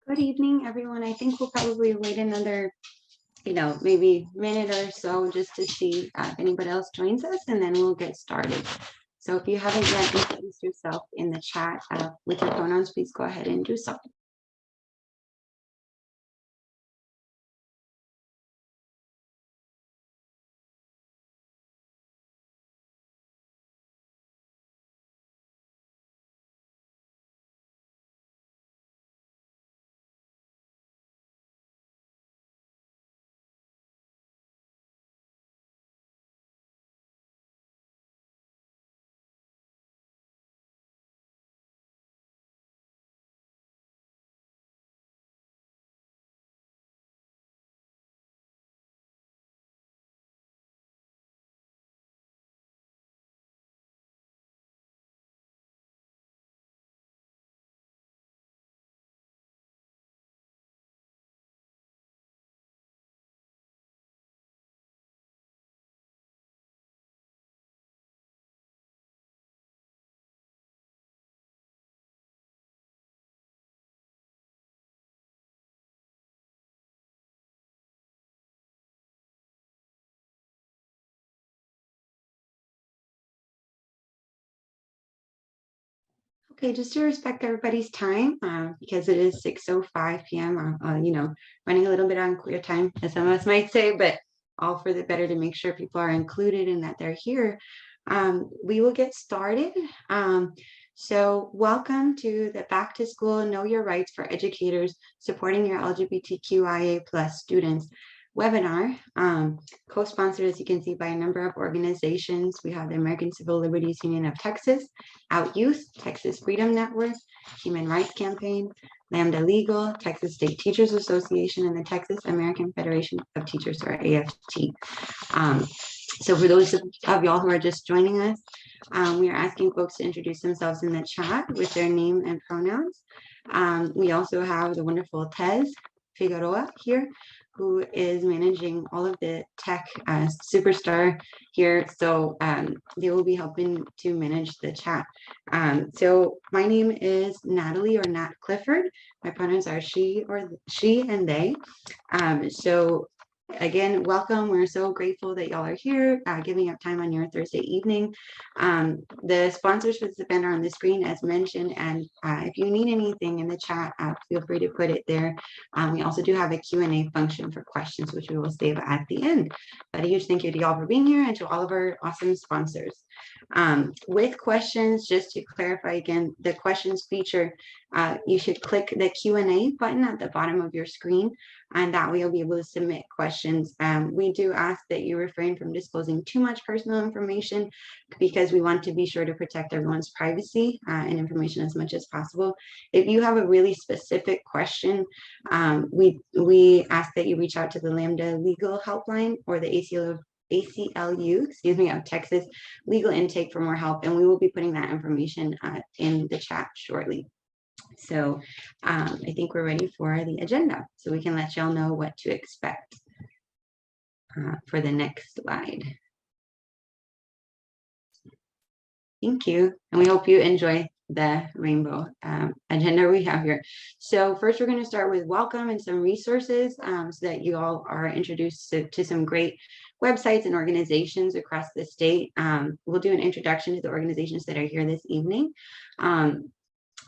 Good evening, everyone. I think we'll probably wait another, maybe minute or so just to see if anybody else joins us, and then we'll get started. So if you haven't yet introduced yourself in the chat with your pronouns, please go ahead and do so. Okay, just to respect everybody's time, because it is 6:05 p.m., running a little bit on clear time, as some of us might say, but all for the better to make sure people are included and that they're here. We will get started. So welcome to the Back to School Know Your Rights for Educators Supporting Your LGBTQIA+ students webinar, co-sponsored, as you can see, by a number of organizations. We have the American Civil Liberties Union of Texas, Out Youth, Texas Freedom Network, Human Rights Campaign, Lambda Legal, Texas State Teachers Association, and the Texas American Federation of Teachers, or AFT. So for those of y'all who are just joining us, we are asking folks to introduce themselves in the chat with their name and pronouns. We also have the wonderful Tez Figueroa here, who is managing all of the tech superstar here. So they will be helping to manage the chat. So my name is Natalie, or Nat Clifford. My pronouns are she and they. So again, welcome. We're so grateful that y'all are here, giving up time on your Thursday evening. The sponsors for this event are on the screen as mentioned, and if you need anything in the chat, feel free to put it there. We also do have a Q&A function for questions, which we will save at the end. But a huge thank you to y'all for being here and to all of our awesome sponsors. With questions, just to clarify again, the questions feature, you should click the Q&A button at the bottom of your screen, and that way you'll be able to submit questions. We do ask that you refrain from disclosing too much personal information, because we want to be sure to protect everyone's privacy and information as much as possible. If you have a really specific question, we ask that you reach out to the Lambda Legal Helpline or the ACLU, of Texas Legal Intake for more help, and we will be putting that information in the chat shortly. So I think we're ready for the agenda, so we can let y'all know what to expect for the next slide. Thank you, and we hope you enjoy the rainbow agenda we have here. So first, we're going to start with welcome and some resources so that you all are introduced to some great websites and organizations across the state. We'll do an introduction to the organizations that are here this evening.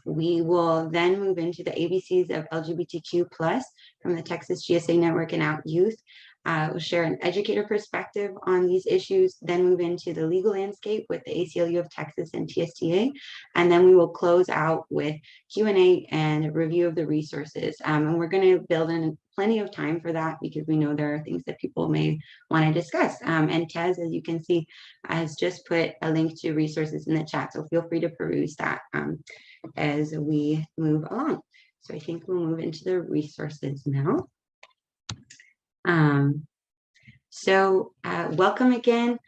We will then move into the ABCs of LGBTQ+ from the Texas GSA Network and Out Youth. We'll share an educator perspective on these issues, then move into the legal landscape with the ACLU of Texas and TSTA, and then we will close out with Q&A and a review of the resources. And we're going to build in plenty of time for that, because we know there are things that people may want to discuss. And Tez, as you can see, has just put a link to resources in the chat, so feel free to peruse that as we move along. So I think we'll move into the resources now. Welcome again.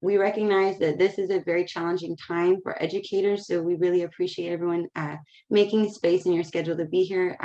We recognize that this is a very challenging time for educators, so we really appreciate everyone making space in your schedule to be here.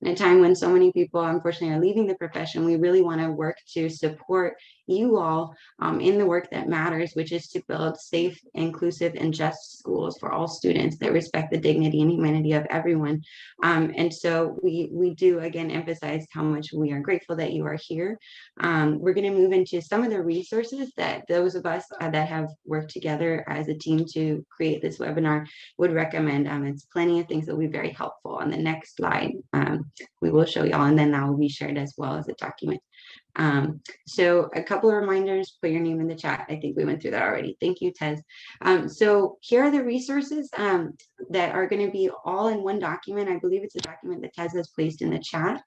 In a time when so many people, unfortunately, are leaving the profession, we really want to work to support you all in the work that matters, which is to build safe, inclusive, and just schools for all students that respect the dignity and humanity of everyone. And so we do, again, emphasize how much we are grateful that you are here. We're going to move into some of the resources that those of us that have worked together as a team to create this webinar would recommend. It's plenty of things that will be very helpful. On the next slide, we will show y'all, and then that will be shared as well as a document. So a couple of reminders, put your name in the chat. I think we went through that already. Thank you, Tez. So here are the resources that are going to be all in one document. I believe it's a document that Tez has placed in the chat.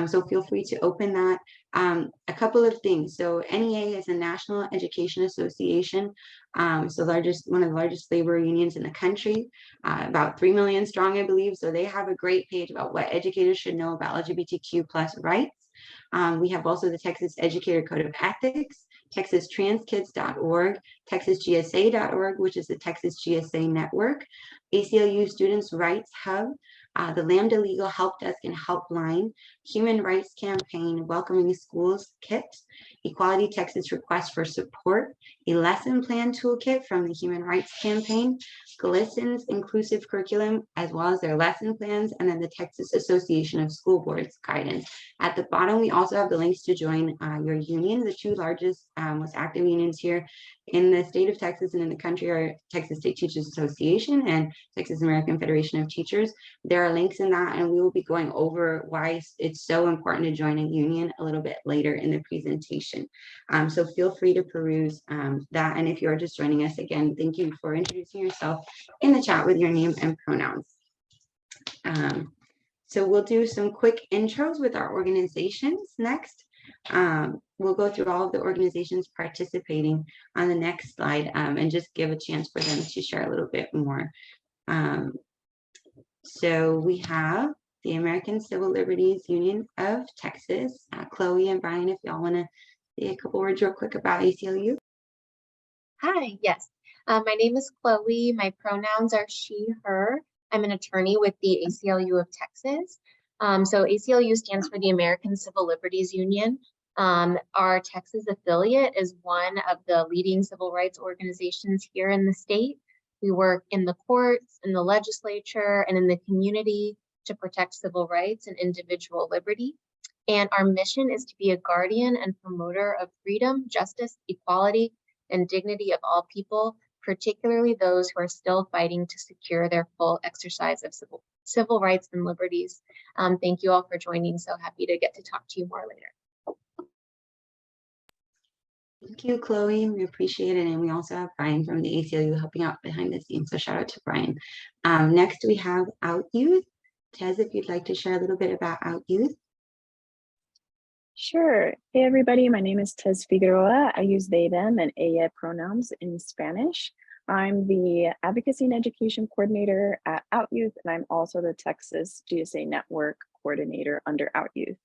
So feel free to open that. A couple of things. So NEA is a National Education Association. So one of the largest labor unions in the country, about 3 million strong, I believe. So they have a great page about what educators should know about LGBTQ+ rights. We have also the Texas Educator Code of Ethics, TexasTransKids.org, TexasGSA.org, which is the Texas GSA Network, ACLU Students' Rights Hub, the Lambda Legal Help Desk and Helpline, Human Rights Campaign, Welcoming Schools Kit, Equality Texas Request for Support, a lesson plan toolkit from the Human Rights Campaign, GLSEN's inclusive curriculum, as well as their lesson plans, and then the Texas Association of School Boards guidance. At the bottom, we also have the links to join your union. The two largest, most active unions here in the state of Texas and in the country are Texas State Teachers Association and Texas American Federation of Teachers. There are links in that, and we will be going over why it's so important to join a union a little bit later in the presentation. So feel free to peruse that. And if you're just joining us, again, thank you for introducing yourself in the chat with your name and pronouns. So we'll do some quick intros with our organizations next. We'll go through all of the organizations participating on the next slide and just give a chance for them to share a little bit more. So we have the American Civil Liberties Union of Texas. Chloe and Brian, if y'all want to say a couple words real quick about ACLU. Hi, yes. My name is Chloe. My pronouns are she, her. I'm an attorney with the ACLU of Texas. So ACLU stands for the American Civil Liberties Union. Our Texas affiliate is one of the leading civil rights organizations here in the state. We work in the courts, in the legislature, and in the community to protect civil rights and individual liberty. And our mission is to be a guardian and promoter of freedom, justice, equality, and dignity of all people, particularly those who are still fighting to secure their full exercise of civil rights and liberties. Thank you all for joining. So happy to get to talk to you more later. Thank you, Chloe. We appreciate it. And we also have Brian from the ACLU helping out behind the scenes. So shout out to Brian. Next, we have Out Youth. Tez, if you'd like to share a little bit about Out Youth. Sure. Hey, everybody. My name is Tez Figueroa. I use they, them, and ella pronouns in Spanish. I'm the Advocacy and Education Coordinator at Out Youth, and I'm also the Texas GSA Network Coordinator under Out Youth.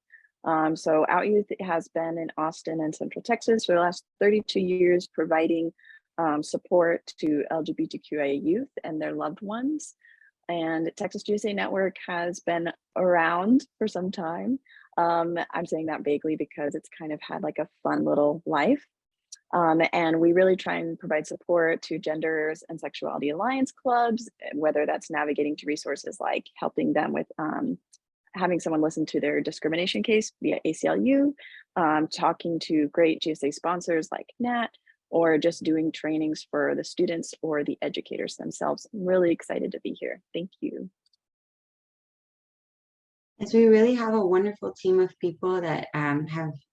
So Out Youth has been in Austin and Central Texas for the last 32 years, providing support to LGBTQIA youth and their loved ones. And Texas GSA Network has been around for some time. I'm saying that vaguely because it's kind of had like a fun little life. And we really try and provide support to genders and sexuality alliance clubs, whether that's navigating to resources like helping them with having someone listen to their discrimination case via ACLU, talking to great GSA sponsors like NAT, or just doing trainings for the students or the educators themselves. I'm really excited to be here. Thank you. As we really have a wonderful team of people that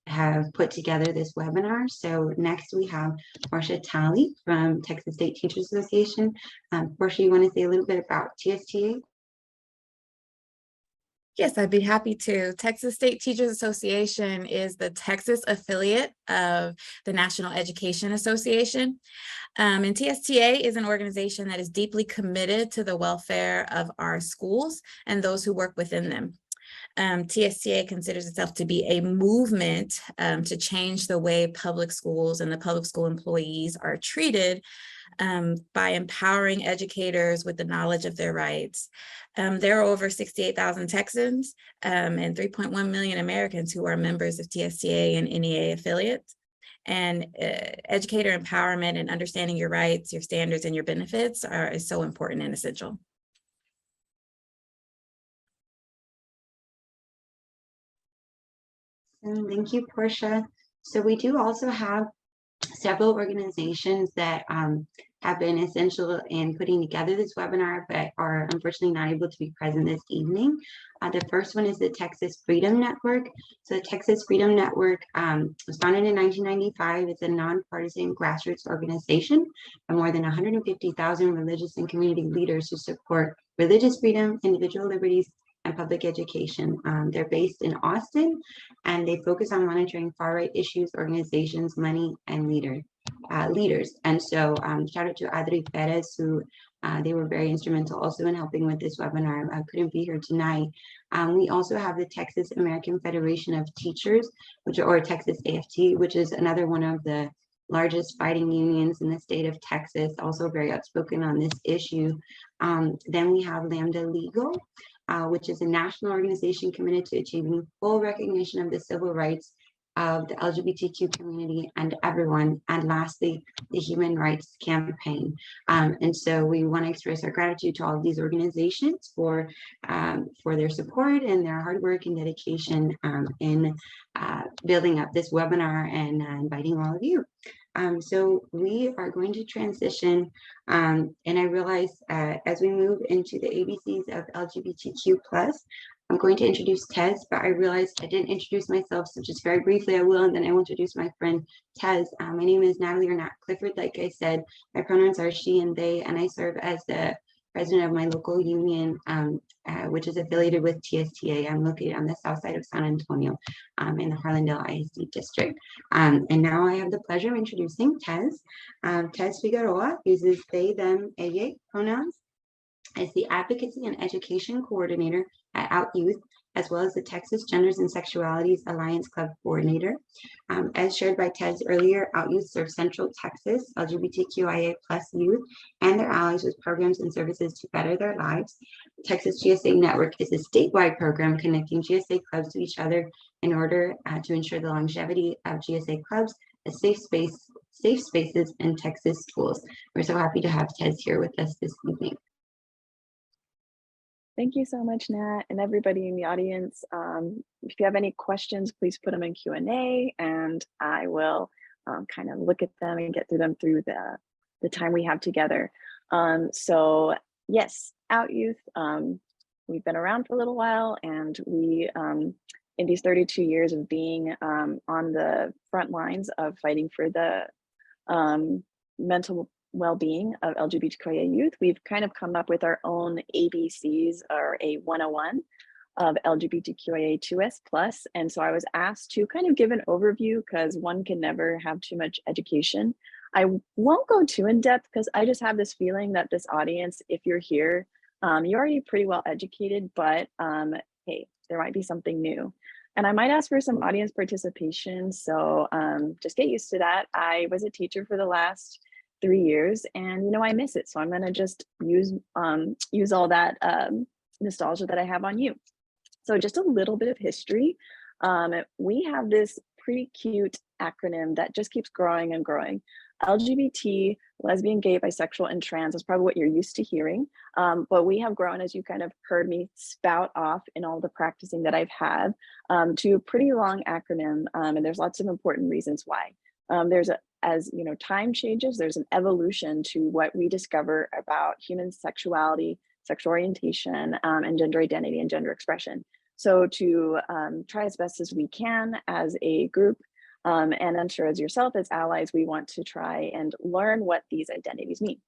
have put together this webinar. So next we have Portia Talley from Texas State Teachers Association. Portia, you want to say a little bit about TSTA? Yes, I'd be happy to. Texas State Teachers Association is the Texas affiliate of the National Education Association. And TSTA is an organization that is deeply committed to the welfare of our schools and those who work within them. TSTA considers itself to be a movement to change the way public schools and the public school employees are treated by empowering educators with the knowledge of their rights. There are over 68,000 Texans and 3.1 million Americans who are members of TSTA and NEA affiliates. And educator empowerment and understanding your rights, your standards, and your benefits is so important and essential. Thank you, Portia. So we do also have several organizations that have been essential in putting together this webinar, but are unfortunately not able to be present this evening. The first one is the Texas Freedom Network. So the Texas Freedom Network was founded in 1995. It's a nonpartisan grassroots organization of more than 150,000 religious and community leaders who support religious freedom, individual liberties, and public education. They're based in Austin, and they focus on monitoring far-right issues, organizations, money, and leaders. And so shout out to Adri Perez, who they were very instrumental also in helping with this webinar. I couldn't be here tonight. We also have the Texas American Federation of Teachers, or Texas AFT, which is another one of the largest fighting unions in the state of Texas, also very outspoken on this issue. Then we have Lambda Legal, which is a national organization committed to achieving full recognition of the civil rights of the LGBTQ community and everyone. And lastly, the Human Rights Campaign. And so we want to express our gratitude to all of these organizations for their support and their hard work and dedication in building up this webinar and inviting all of you. So we are going to transition, and I realize as we move into the ABCs of LGBTQ+, I'm going to introduce Tez, but I realized I didn't introduce myself, so just very briefly I will, and then I will introduce my friend Tez. My name is Natalie Arnott Clifford. Like I said, my pronouns are she and they, and I serve as the president of my local union, which is affiliated with TSTA. I'm located on the south side of San Antonio in the Harlandale ISD district. And now I have the pleasure of introducing Tez. Tez Figueroa uses they, them, ella pronouns as the Advocacy and Education Coordinator at Out Youth, as well as the Texas Genders and Sexualities Alliance Club Coordinator. As shared by Tez earlier, Out Youth serves Central Texas LGBTQIA+ youth and their allies with programs and services to better their lives. The Texas GSA Network is a statewide program connecting GSA clubs to each other in order to ensure the longevity of GSA clubs as safe spaces in Texas schools. We're so happy to have Tez here with us this evening. Thank you so much, Nat, and everybody in the audience. If you have any questions, please put them in Q&A, and I will kind of look at them and get through them through the time we have together. So yes, Out Youth, we've been around for a little while, and we, in these 32 years of being on the front lines of fighting for the mental well-being of LGBTQIA youth, we've kind of come up with our own ABCs, or a 101 of LGBTQIA2S+. And so I was asked to kind of give an overview, because one can never have too much education. I won't go too in depth, because I just have this feeling that this audience, if you're here, you're already pretty well educated, but hey, there might be something new. And I might ask for some audience participation, so just get used to that. I was a teacher for the last 3 years, and I miss it, so I'm going to just use all that nostalgia that I have on you. So just a little bit of history. We have this pretty cute acronym that just keeps growing and growing. LGBT, lesbian, gay, bisexual, and trans is probably what you're used to hearing, but we have grown, as you kind of heard me spout off in all the practicing that I've had, to a pretty long acronym, and there's lots of important reasons why. As time changes, there's an evolution to what we discover about human sexuality, sexual orientation, and gender identity and gender expression. So to try as best as we can as a group, and I'm sure as yourself, as allies, we want to try and learn what these identities mean.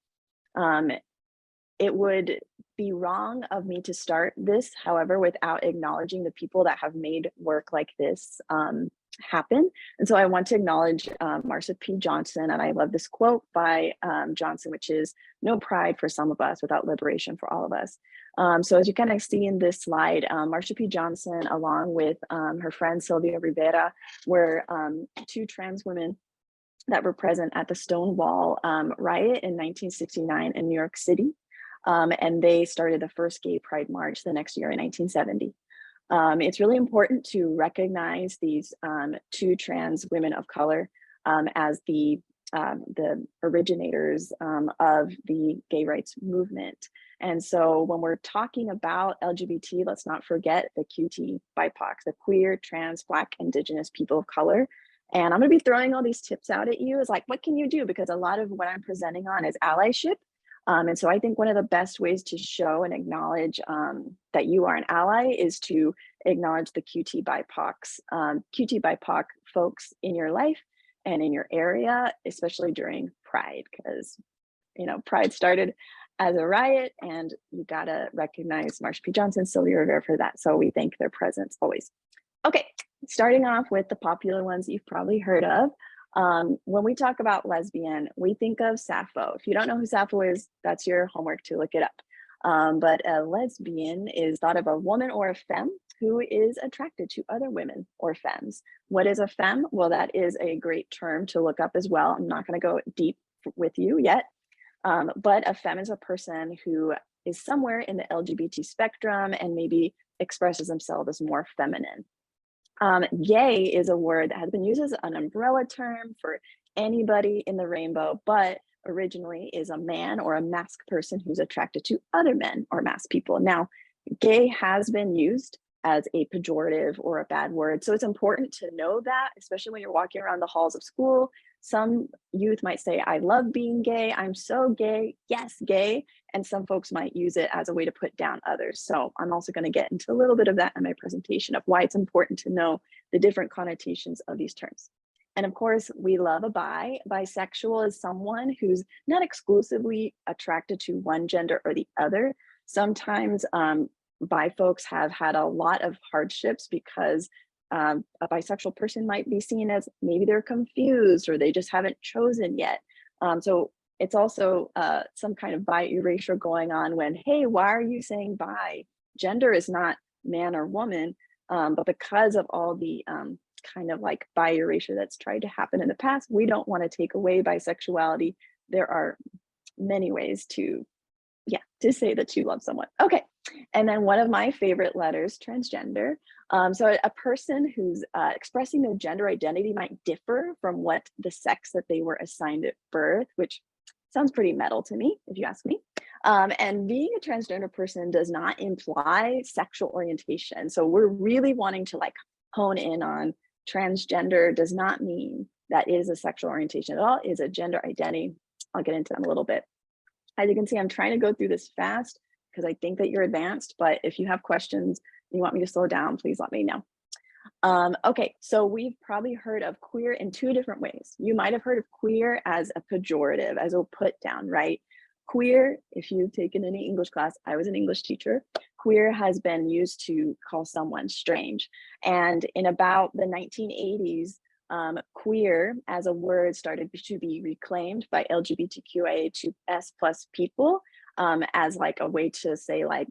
It would be wrong of me to start this, however, without acknowledging the people that have made work like this happen. And so I want to acknowledge Marsha P. Johnson, and I love this quote by Johnson, which is, "No pride for some of us without liberation for all of us." So as you kind of see in this slide, Marsha P. Johnson, along with her friend Sylvia Rivera, were two trans women that were present at the Stonewall riot in 1969 in New York City. And they started the first Gay Pride March the next year in 1970. It's really important to recognize these two trans women of color as the originators of the gay rights movement. And so when we're talking about LGBT, let's not forget the QT BIPOC, the queer, trans, Black, Indigenous people of color. And I'm going to be throwing all these tips out at you. Is like, what can you do? Because a lot of what I'm presenting on is allyship. And so I think one of the best ways to show and acknowledge that you are an ally is to acknowledge the QT BIPOC folks in your life and in your area, especially during Pride, because, you know, Pride started as a riot, and you gotta recognize Marsha P. Johnson, Sylvia Rivera for that. So we thank their presence always. Okay, starting off with the popular ones you've probably heard of. When we talk about lesbian, we think of Sappho. If you don't know who Sappho is, that's your homework to look it up. But a lesbian is thought of a woman or a femme who is attracted to other women or femmes. What is a femme? Well, that is a great term to look up as well. I'm not going to go deep with you yet. But a femme is a person who is somewhere in the LGBT spectrum and maybe expresses themselves as more feminine. Gay is a word that has been used as an umbrella term for anybody in the rainbow, but originally is a man or a masked person who's attracted to other men or masked people. Now, gay has been used as a pejorative or a bad word. So it's important to know that, especially when you're walking around the halls of school. Some youth might say, I love being gay. I'm so gay. Yes, gay. And some folks might use it as a way to put down others. So I'm also going to get into a little bit of that in my presentation of why it's important to know the different connotations of these terms. And of course, we love a bi. Bisexual is someone who's not exclusively attracted to one gender or the other. Sometimes bi folks have had a lot of hardships because a bisexual person might be seen as maybe they're confused or they just haven't chosen yet. So it's also some kind of bi erasure going on when, hey, why are you saying bi? Gender is not man or woman, but because of all the kind of like bi erasure that's tried to happen in the past, we don't want to take away bisexuality. There are many ways to say that you love someone. Okay. And then one of my favorite letters, transgender. So a person who's expressing their gender identity might differ from what the sex that they were assigned at birth, which sounds pretty metal to me, if you ask me. And being a transgender person does not imply sexual orientation. So we're really wanting to like hone in on transgender does not mean that it is a sexual orientation at all, is a gender identity. I'll get into that in a little bit. As you can see, I'm trying to go through this fast because I think that you're advanced, but if you have questions, you want me to slow down, please let me know. Okay, so we've probably heard of queer in two different ways. You might have heard of queer as a pejorative, as a put down, right? Queer, if you've taken any English class, I was an English teacher, queer has been used to call someone strange. And in about the 1980s, queer as a word started to be reclaimed by LGBTQIA2S+ people as like a way to say like,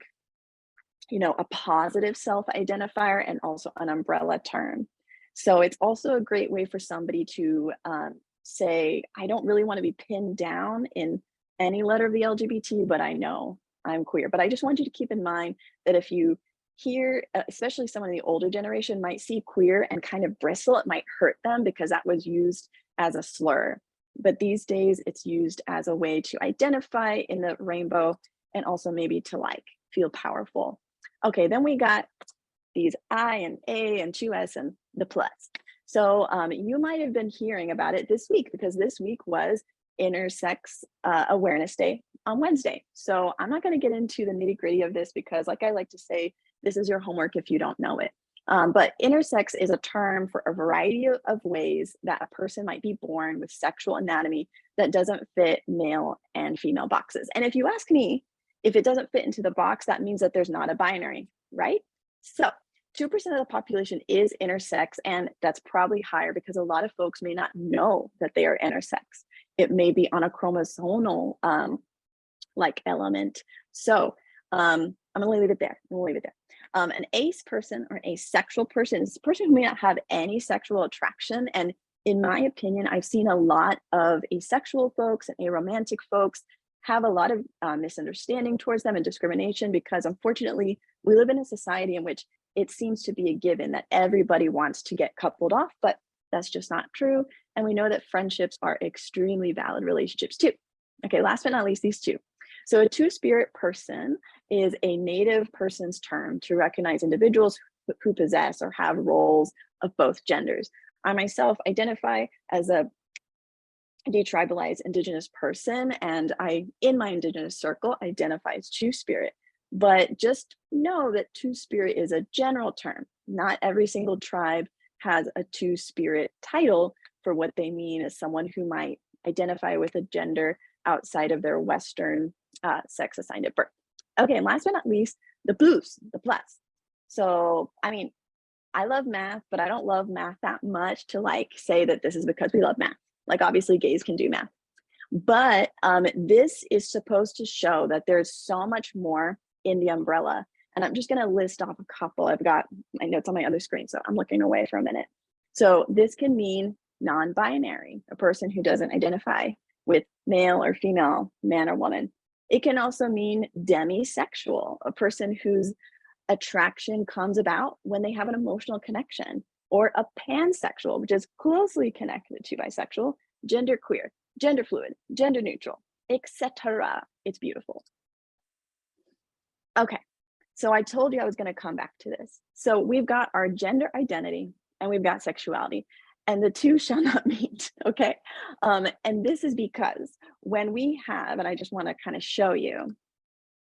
you know, a positive self-identifier and also an umbrella term. So it's also a great way for somebody to say, I don't really want to be pinned down in any letter of the LGBT, but I know I'm queer. But I just want you to keep in mind that if you hear, especially someone in the older generation might see queer and kind of bristle, it might hurt them because that was used as a slur. But these days it's used as a way to identify in the rainbow and also maybe to like feel powerful. Okay, then we got these I and A and 2S and the plus. So you might have been hearing about it this week because this week was Intersex Awareness Day on Wednesday. So I'm not going to get into the nitty gritty of this because like I like to say, this is your homework if you don't know it. But intersex is a term for a variety of ways that a person might be born with sexual anatomy that doesn't fit male and female boxes. And if you ask me, if it doesn't fit into the box, that means that there's not a binary, right? So 2% of the population is intersex, and that's probably higher because a lot of folks may not know that they are intersex. It may be on a chromosomal like element. So I'm gonna leave it there. An ace person or asexual person is a person who may not have any sexual attraction. And in my opinion, I've seen a lot of asexual folks and aromantic folks have a lot of misunderstanding towards them and discrimination, because unfortunately we live in a society in which it seems to be a given that everybody wants to get coupled off, but that's just not true. And we know that friendships are extremely valid relationships too. Okay, last but not least, these two. So a two-spirit person is a Native person's term to recognize individuals who possess or have roles of both genders. I myself identify as a detribalized Indigenous person, and I, in my Indigenous circle, identify as two-spirit. But just know that two-spirit is a general term. Not every single tribe has a two-spirit title for what they mean as someone who might identify with a gender outside of their Western sex assigned at birth. Okay, and last but not least, the plus. So, I mean, I love math, but I don't love math that much to like say that this is because we love math. Like obviously gays can do math. But this is supposed to show that there's so much more in the umbrella. And I'm just gonna list off a couple. I've got my notes on my other screen, so I'm looking away for a minute. So this can mean non-binary, a person who doesn't identify with male or female, man or woman. It can also mean demisexual, a person whose attraction comes about when they have an emotional connection, or a pansexual, which is closely connected to bisexual, genderqueer, gender fluid, gender neutral, etc. It's beautiful. Okay, so I told you I was going to come back to this. So we've got our gender identity and we've got sexuality, and the two shall not meet, okay? And this is because when we have, and I just want to kind of show you,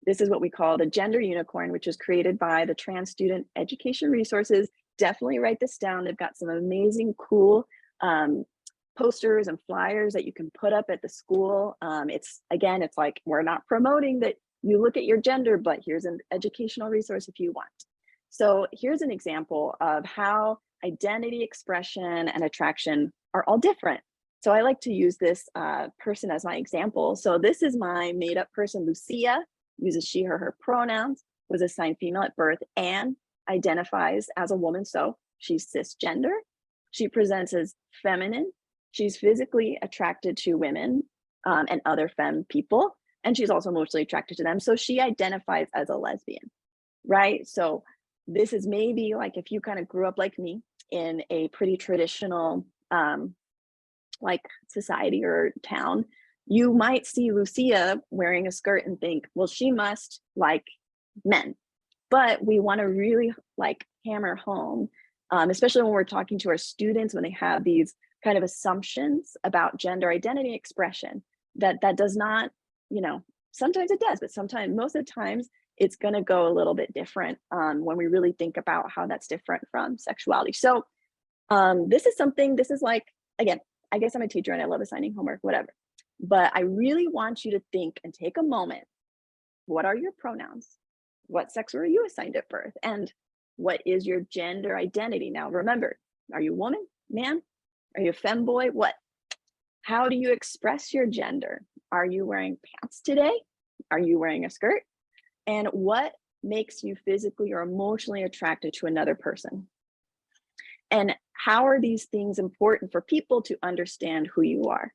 this is what we call the gender unicorn, which is created by the Trans Student Education Resources. Definitely write this down. They've got some amazing, cool posters and flyers that you can put up at the school. It's like, we're not promoting that you look at your gender, but here's an educational resource if you want. So here's an example of how identity, expression, and attraction are all different. So I like to use this person as my example. So this is my made up person, Lucia, uses she, her pronouns, was assigned female at birth, and identifies as a woman. So she's cisgender. She presents as feminine. She's physically attracted to women and other femme people. And she's also emotionally attracted to them. So she identifies as a lesbian, right? So this is maybe like if you kind of grew up like me in a pretty traditional like society or town, you might see Lucia wearing a skirt and think, well, she must like men. But we want to really like hammer home, especially when we're talking to our students, when they have these kind of assumptions about gender identity expression, that does not, sometimes it does, but sometimes, most of the times, it's going to go a little bit different when we really think about how that's different from sexuality. So this is like, again, I guess I'm a teacher and I love assigning homework, whatever. But I really want you to think and take a moment. What are your pronouns? What sex were you assigned at birth? And what is your gender identity? Now, remember, are you a woman, man? Are you a femboy? What? How do you express your gender? Are you wearing pants today? Are you wearing a skirt? And what makes you physically or emotionally attracted to another person? And how are these things important for people to understand who you are?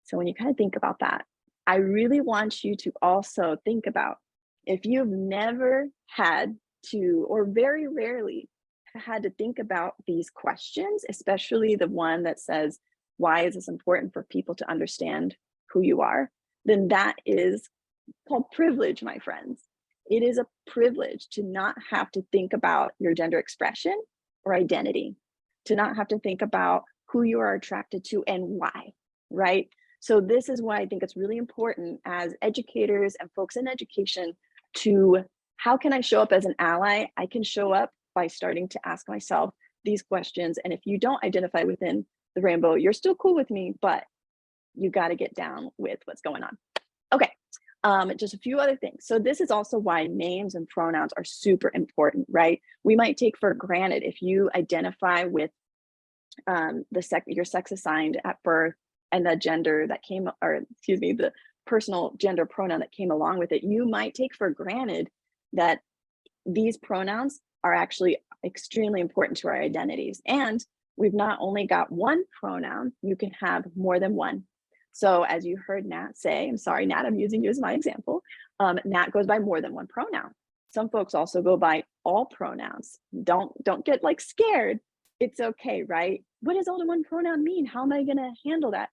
So when you kind of think about that, I really want you to also think about, if you've never had to, or very rarely had to think about these questions, especially the one that says, why is this important for people to understand who you are? Then that is called privilege, my friends. It is a privilege to not have to think about your gender expression or identity, to not have to think about who you are attracted to and why, right? So this is why I think it's really important as educators and folks in education to, how can I show up as an ally? I can show up by starting to ask myself these questions. And if you don't identify within the rainbow, you're still cool with me, but you got to get down with what's going on. Okay, Just a few other things. So this is also why names and pronouns are super important, right? We might take for granted if you identify with your sex assigned at birth and the gender that came, or excuse me, the personal gender pronoun that came along with it, you might take for granted that these pronouns are actually extremely important to our identities. And we've not only got one pronoun, you can have more than one. So as you heard Nat say, I'm sorry, Nat, I'm using you as my example. Nat goes by more than one pronoun. Some folks also go by all pronouns. Don't get like scared. It's okay, right? What does all in one pronoun mean? How am I gonna handle that?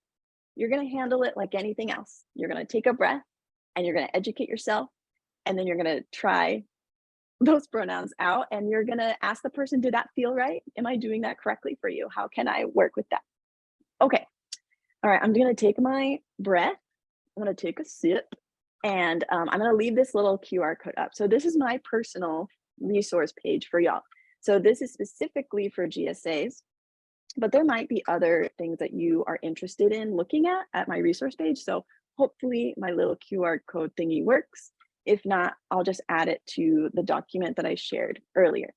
You're gonna handle it like anything else. You're gonna take a breath and you're gonna educate yourself, and then you're gonna try those pronouns out, and you're gonna ask the person, did that feel right? Am I doing that correctly for you? How can I work with that? Okay, all right, I'm gonna take my breath. I'm gonna take a sip, and I'm gonna leave this little QR code up. So this is my personal resource page for y'all. So this is specifically for GSAs, but there might be other things that you are interested in looking at my resource page. So hopefully my little QR code thingy works. If not, I'll just add it to the document that I shared earlier.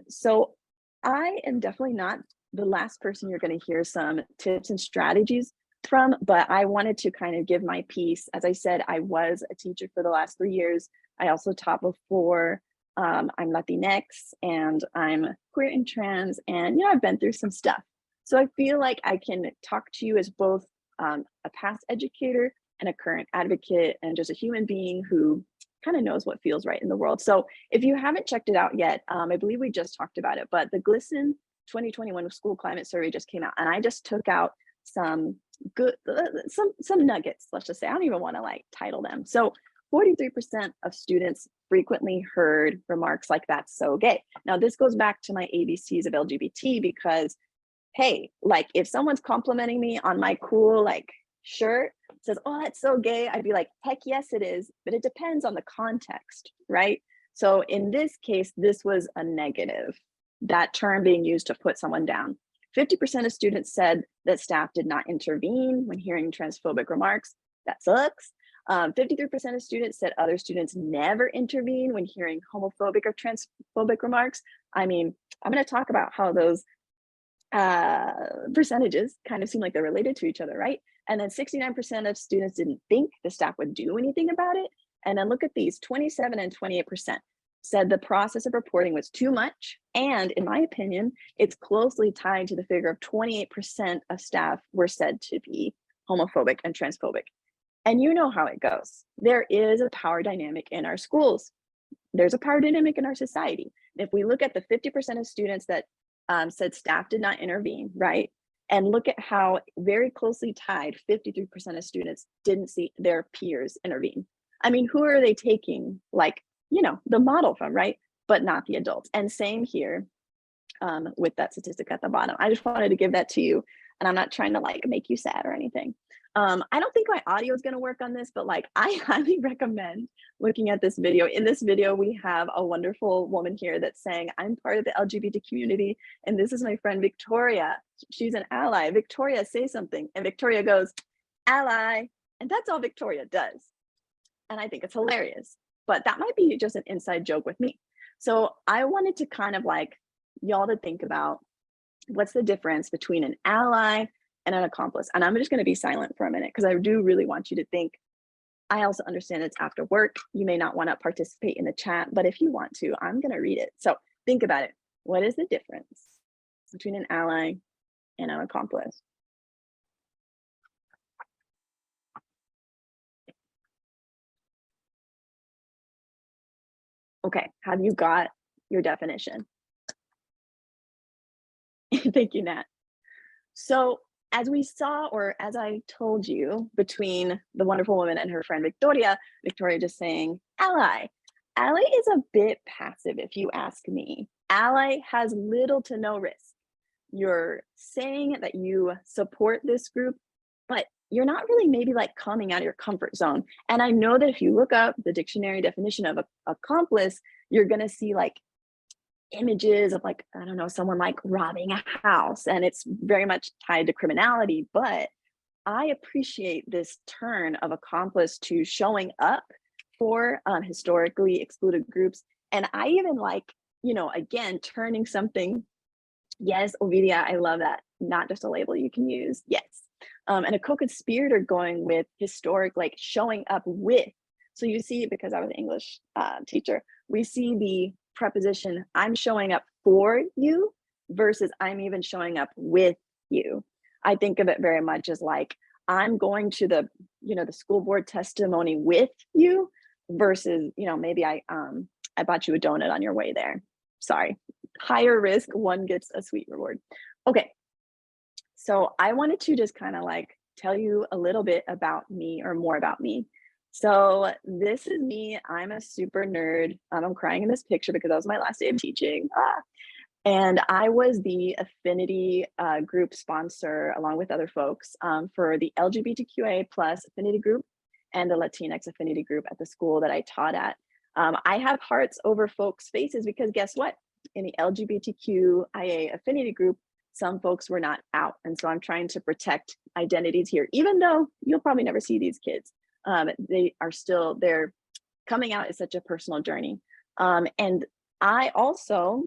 So I am definitely not the last person you're going to hear some tips and strategies from, but I wanted to kind of give my piece. As I said, I was a teacher for the last 3 years. I also taught before. I'm Latinx and I'm queer and trans, and I've been through some stuff. So I feel like I can talk to you as both a past educator and a current advocate and just a human being who kind of knows what feels right in the world. So if you haven't checked it out yet, I believe we just talked about it, but the GLSEN 2021 School Climate Survey just came out, and I just took out some good, some nuggets, let's just say. I don't even want to like title them. So 43% of students frequently heard remarks like "that's so gay." Now, this goes back to my ABCs of LGBT because, hey, like if someone's complimenting me on my cool like shirt, says, "Oh, that's so gay," I'd be like, "Heck yes, it is." But it depends on the context, right? So in this case, this was a negative, that term being used to put someone down. 50% of students said that staff did not intervene when hearing transphobic remarks. That sucks. 53% of students said other students never intervene when hearing homophobic or transphobic remarks. I mean, I'm going to talk about how those percentages kind of seem like they're related to each other, right? And then 69% of students didn't think the staff would do anything about it. And then look at these, 27 and 28% said the process of reporting was too much. And in my opinion, it's closely tied to the figure of 28% of staff were said to be homophobic and transphobic. And you know how it goes. There is a power dynamic in our schools. There's a power dynamic in our society. If we look at the 50% of students that said staff did not intervene, right? And look at how very closely tied 53% of students didn't see their peers intervene. I mean, who are they taking, like, the model from, right? But not the adults. And same here with that statistic at the bottom. I just wanted to give that to you. And I'm not trying to like make you sad or anything. I don't think my audio is going to work on this, but like I highly recommend looking at this video. In this video, we have a wonderful woman here that's saying, "I'm part of the LGBT community, and this is my friend Victoria. She's an ally. Victoria, say something." And Victoria goes, "Ally." And that's all Victoria does. And I think it's hilarious, but that might be just an inside joke with me. So I wanted to kind of like y'all to think about what's the difference between an ally and an accomplice. And I'm just going to be silent for a minute because I do really want you to think. I also understand it's after work. You may not want to participate in the chat, but if you want to, I'm going to read it. So think about it. What is the difference between an ally and an accomplice? Okay, have you got your definition? Thank you, Nat. So as we saw, or as I told you, between the wonderful woman and her friend Victoria just saying ally. Ally is a bit passive, if you ask me. Ally has little to no risk. You're saying that you support this group, but you're not really maybe like coming out of your comfort zone. And I know that if you look up the dictionary definition of accomplice, you're going to see like images of like, I don't know, someone like robbing a house, and it's very much tied to criminality. But I appreciate this turn of Accomplice to showing up for historically excluded groups. And I even like, you know, again, turning something, yes, Ovidia, I love that. Not just a label you can use, yes. And a co-conspirator going with historic, like showing up with. So you see, because I was an English teacher, we see the preposition, I'm showing up for you versus I'm even showing up with you. I think of it very much as like, I'm going to the, you know, the school board testimony with you versus, you know, maybe I bought you a donut on your way there. Sorry, higher risk, one gets a sweet reward. Okay, so I wanted to just kind of like tell you a little bit about me or more about me. So this is me. I'm a super nerd. I'm crying in this picture because that was my last day of teaching. And I was the affinity group sponsor along with other folks for the LGBTQA plus affinity group and the Latinx affinity group at the school that I taught at. I have hearts over folks' faces because guess what? In the LGBTQIA affinity group, some folks were not out. And so I'm trying to protect identities here, even though you'll probably never see these kids. They are still, their coming out is such a personal journey. And I also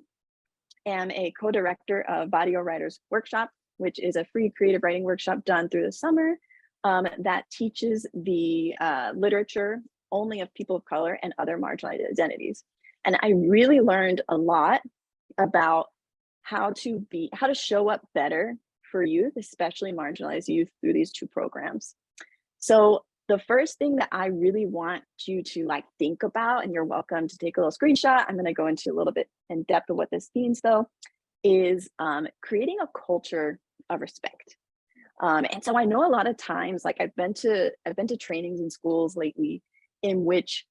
am a co-director of Barrio Writers Workshop, which is a free creative writing workshop done through the summer that teaches the literature only of people of color and other marginalized identities. And I really learned a lot about how to show up better for youth, especially marginalized youth, through these two programs. So the first thing that I really want you to like think about, and you're welcome to take a little screenshot, I'm going to go into a little bit in depth of what this means though, is creating a culture of respect. And so I know a lot of times, like I've been to trainings in schools lately in which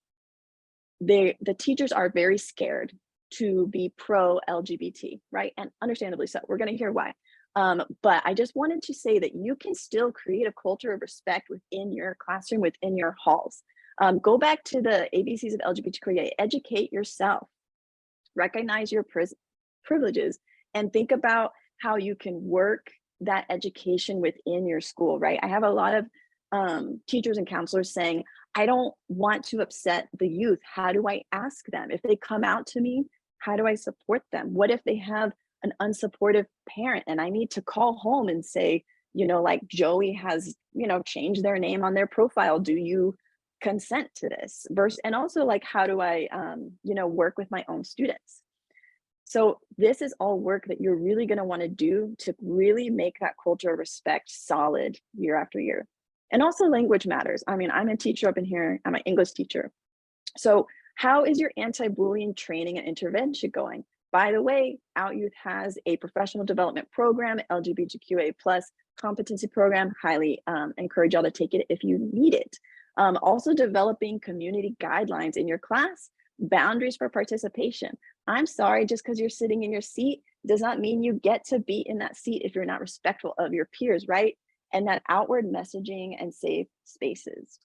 the teachers are very scared to be pro LGBT, right? And understandably so. We're going to hear why. But I just wanted to say that you can still create a culture of respect within your classroom, within your halls. Go back to the ABCs of LGBTQIA, educate yourself, recognize your privileges, and think about how you can work that education within your school, right? I have a lot of teachers and counselors saying, I don't want to upset the youth. How do I ask them? If they come out to me, how do I support them? What if they have an unsupportive parent and I need to call home and say, you know, like Joey has, you know, changed their name on their profile. Do you consent to this? And also like, how do I, you know, work with my own students? So this is all work that you're really going to want to do to really make that culture of respect solid year after year. And also language matters. I mean, I'm a teacher up in here. I'm an English teacher. So how is your anti-bullying training and intervention going? By the way, OutYouth has a professional development program, LGBTQA plus competency program. Highly encourage y'all to take it if you need it. Also developing community guidelines in your class, boundaries for participation. I'm sorry, just because you're sitting in your seat does not mean you get to be in that seat if you're not respectful of your peers, right? And that outward messaging and safe spaces.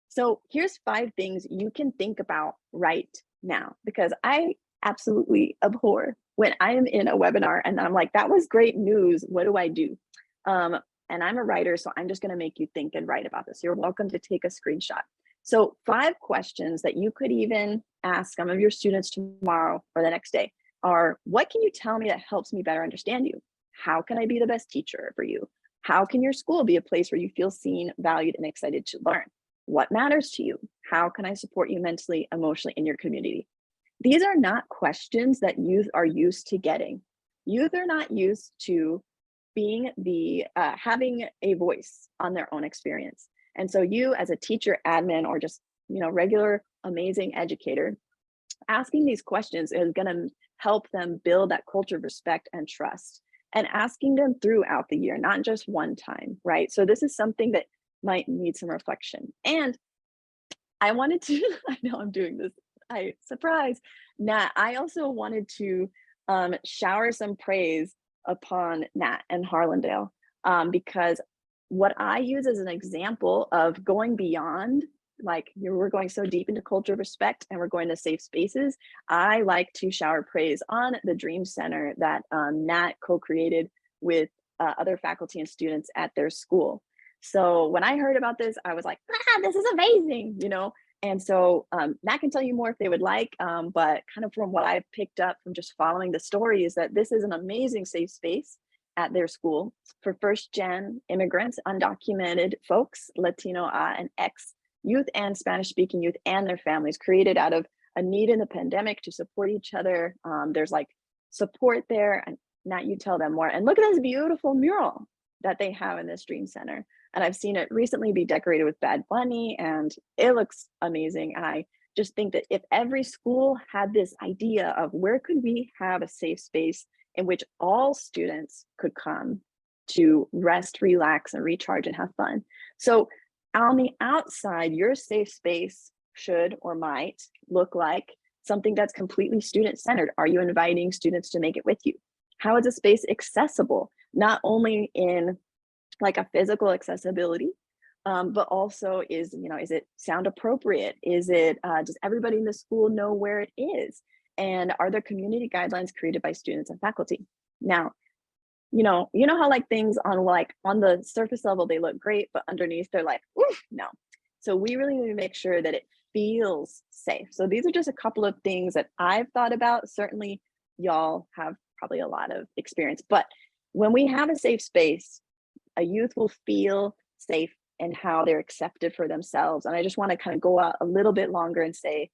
So here's 5 things you can think about right now, because I absolutely abhor when I am in a webinar and I'm like, that was great news. What do I do? And I'm a writer, so I'm just going to make you think and write about this. You're welcome to take a screenshot. So 5 questions that you could even ask some of your students tomorrow or the next day are, what can you tell me that helps me better understand you? How can I be the best teacher for you? How can your school be a place where you feel seen, valued, and excited to learn? What matters to you? How can I support you mentally, emotionally in your community? These are not questions that youth are used to getting. Youth are not used to being having a voice on their own experience. And so you as a teacher, admin, or just, you know, regular amazing educator, asking these questions is going to help them build that culture of respect and trust, and asking them throughout the year, not just one time, right? So this is something that might need some reflection. And I wanted to, I know I'm doing this, surprise, Nat, I also wanted to shower some praise upon Nat and Harlandale, because what I use as an example of going beyond, like we're going so deep into culture of respect and we're going to safe spaces, I like to shower praise on the Dream Center that Nat co-created with other faculty and students at their school. So when I heard about this, I was like, this is amazing, you know? And so Matt can tell you more if they would like, but kind of from what I've picked up from just following the story is that this is an amazing safe space at their school for first-gen immigrants, undocumented folks, Latino and ex youth and Spanish-speaking youth and their families, created out of a need in the pandemic to support each other. There's like support there, and Nat, you tell them more. And look at this beautiful mural that they have in this Dream Center. And I've seen it recently be decorated with Bad Bunny, and it looks amazing. And I just think that if every school had this idea of where could we have a safe space in which all students could come to rest, relax, and recharge and have fun. So on the outside, your safe space should or might look like something that's completely student-centered. Are you inviting students to make it with you? How is a space accessible? Not only in like a physical accessibility, but also is it sound appropriate? Is it, does everybody in the school know where it is? And are there community guidelines created by students and faculty? Now, you know how like things on the surface level, they look great, but underneath they're like, oof, no. So we really need to make sure that it feels safe. So these are just a couple of things that I've thought about. Certainly y'all have probably a lot of experience, but when we have a safe space, a youth will feel safe in how they're accepted for themselves. And I just want to kind of go out a little bit longer and say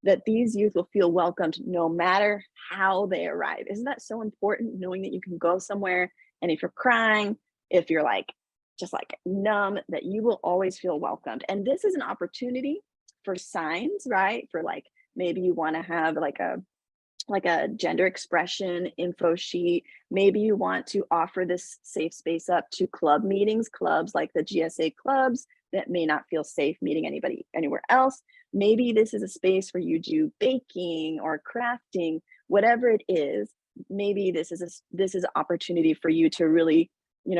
that these youth will feel welcomed no matter how they arrive. Isn't that so important, knowing that you can go somewhere and if you're crying, if you're like just like numb, that you will always feel welcomed. And this is an opportunity for signs, right? For like, maybe you want to have like a gender expression info sheet. Maybe you want to offer this safe space up to club meetings, clubs like the GSA clubs that may not feel safe meeting anybody anywhere else. Maybe this is a space where you do baking or crafting, whatever it is. Maybe this is an opportunity for you to really,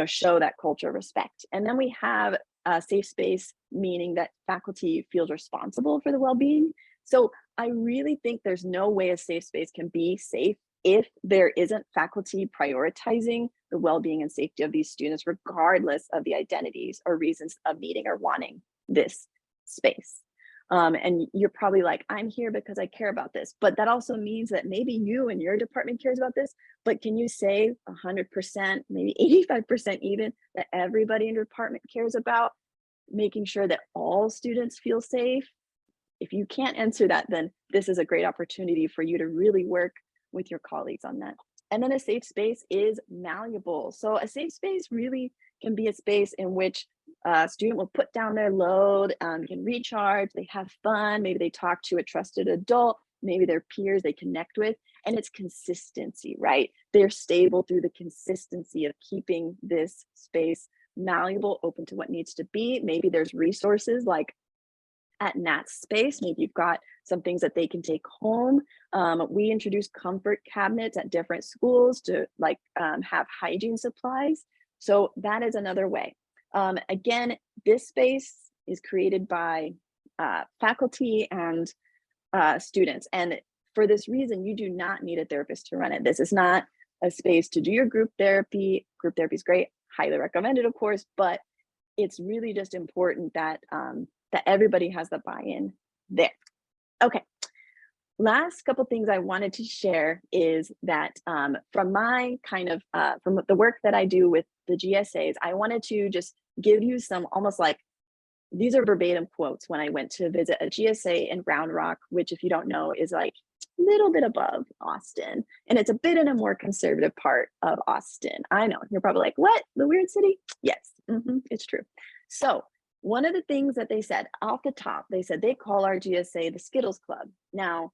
show that culture of respect. And then we have a safe space, meaning that faculty feels responsible for the well-being. So I really think there's no way a safe space can be safe if there isn't faculty prioritizing the well-being and safety of these students, regardless of the identities or reasons of needing or wanting this space. And you're probably like, I'm here because I care about this, but that also means that maybe you and your department cares about this, but can you say 100%, maybe 85% even, that everybody in your department cares about making sure that all students feel safe? If you can't answer that, then this is a great opportunity for you to really work with your colleagues on that. And then a safe space is malleable. So a safe space really can be a space in which a student will put down their load, can recharge, they have fun, maybe they talk to a trusted adult, maybe their peers they connect with, and it's consistency, right? They're stable through the consistency of keeping this space malleable, open to what needs to be. Maybe there's resources like at Nat's space, maybe you've got some things that they can take home. We introduced comfort cabinets at different schools to have hygiene supplies. So that is another way. Again, this space is created by faculty and students. And for this reason, you do not need a therapist to run it. This is not a space to do your group therapy. Group therapy is great, highly recommended, of course, but it's really just important that that everybody has the buy-in there. Okay, last couple things I wanted to share is that from my from the work that I do with the GSAs, I wanted to just give you some almost like, these are verbatim quotes when I went to visit a GSA in Round Rock, which if you don't know is like a little bit above Austin. And it's a bit in a more conservative part of Austin. I know, you're probably like, what, the weird city? Yes, it's true. So one of the things that they said off the top, they said they call our GSA the Skittles Club. Now,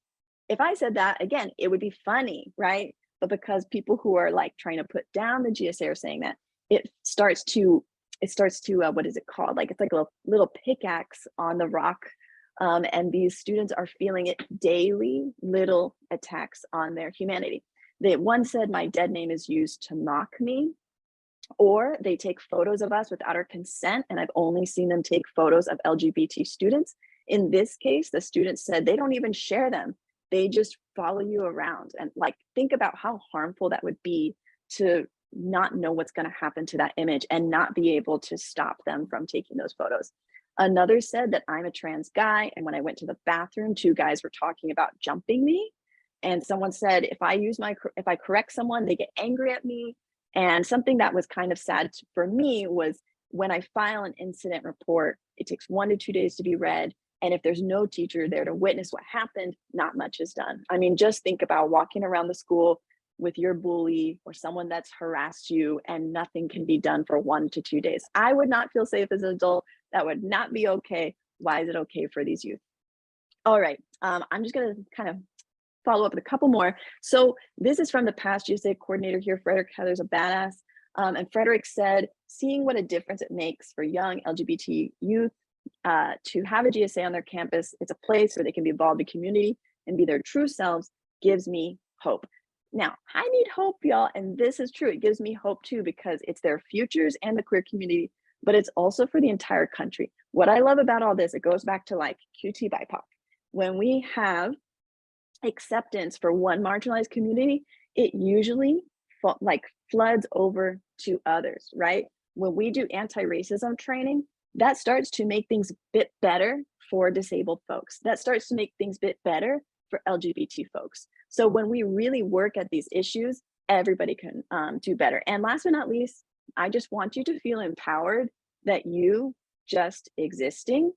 if I said that, again, it would be funny, right? But because people who are like trying to put down the GSA are saying that, it starts to what is it called? Like, it's like a little pickaxe on the rock. And these students are feeling it daily, little attacks on their humanity. One said, my dead name is used to mock me. Or they take photos of us without our consent, and I've only seen them take photos of LGBT students. In this case, the students said they don't even share them. They just follow you around. And like, think about how harmful that would be to not know what's going to happen to that image and not be able to stop them from taking those photos. Another said that I'm a trans guy, and when I went to the bathroom, 2 guys were talking about jumping me. And someone said, if I correct someone, they get angry at me. And something that was kind of sad for me was when I file an incident report, it takes 1 to 2 days to be read. And if there's no teacher there to witness what happened, not much is done. I mean, just think about walking around the school with your bully or someone that's harassed you and nothing can be done for 1 to 2 days. I would not feel safe as an adult. That would not be okay. Why is it okay for these youth? All right, I'm just gonna kind of follow up with a couple more. So this is from the past GSA coordinator here, Frederick Heather's a badass. And Frederick said, seeing what a difference it makes for young LGBT youth to have a GSA on their campus, it's a place where they can be involved in community and be their true selves, gives me hope. Now, I need hope, y'all, and this is true. It gives me hope too, because it's their futures and the queer community, but it's also for the entire country. What I love about all this, it goes back to like QT BIPOC. When we have acceptance for one marginalized community, it usually floods over to others, right? When we do anti-racism training, that starts to make things a bit better for disabled folks. That starts to make things a bit better for LGBT folks. So when we really work at these issues, everybody can do better. And last but not least, I just want you to feel empowered that you just existing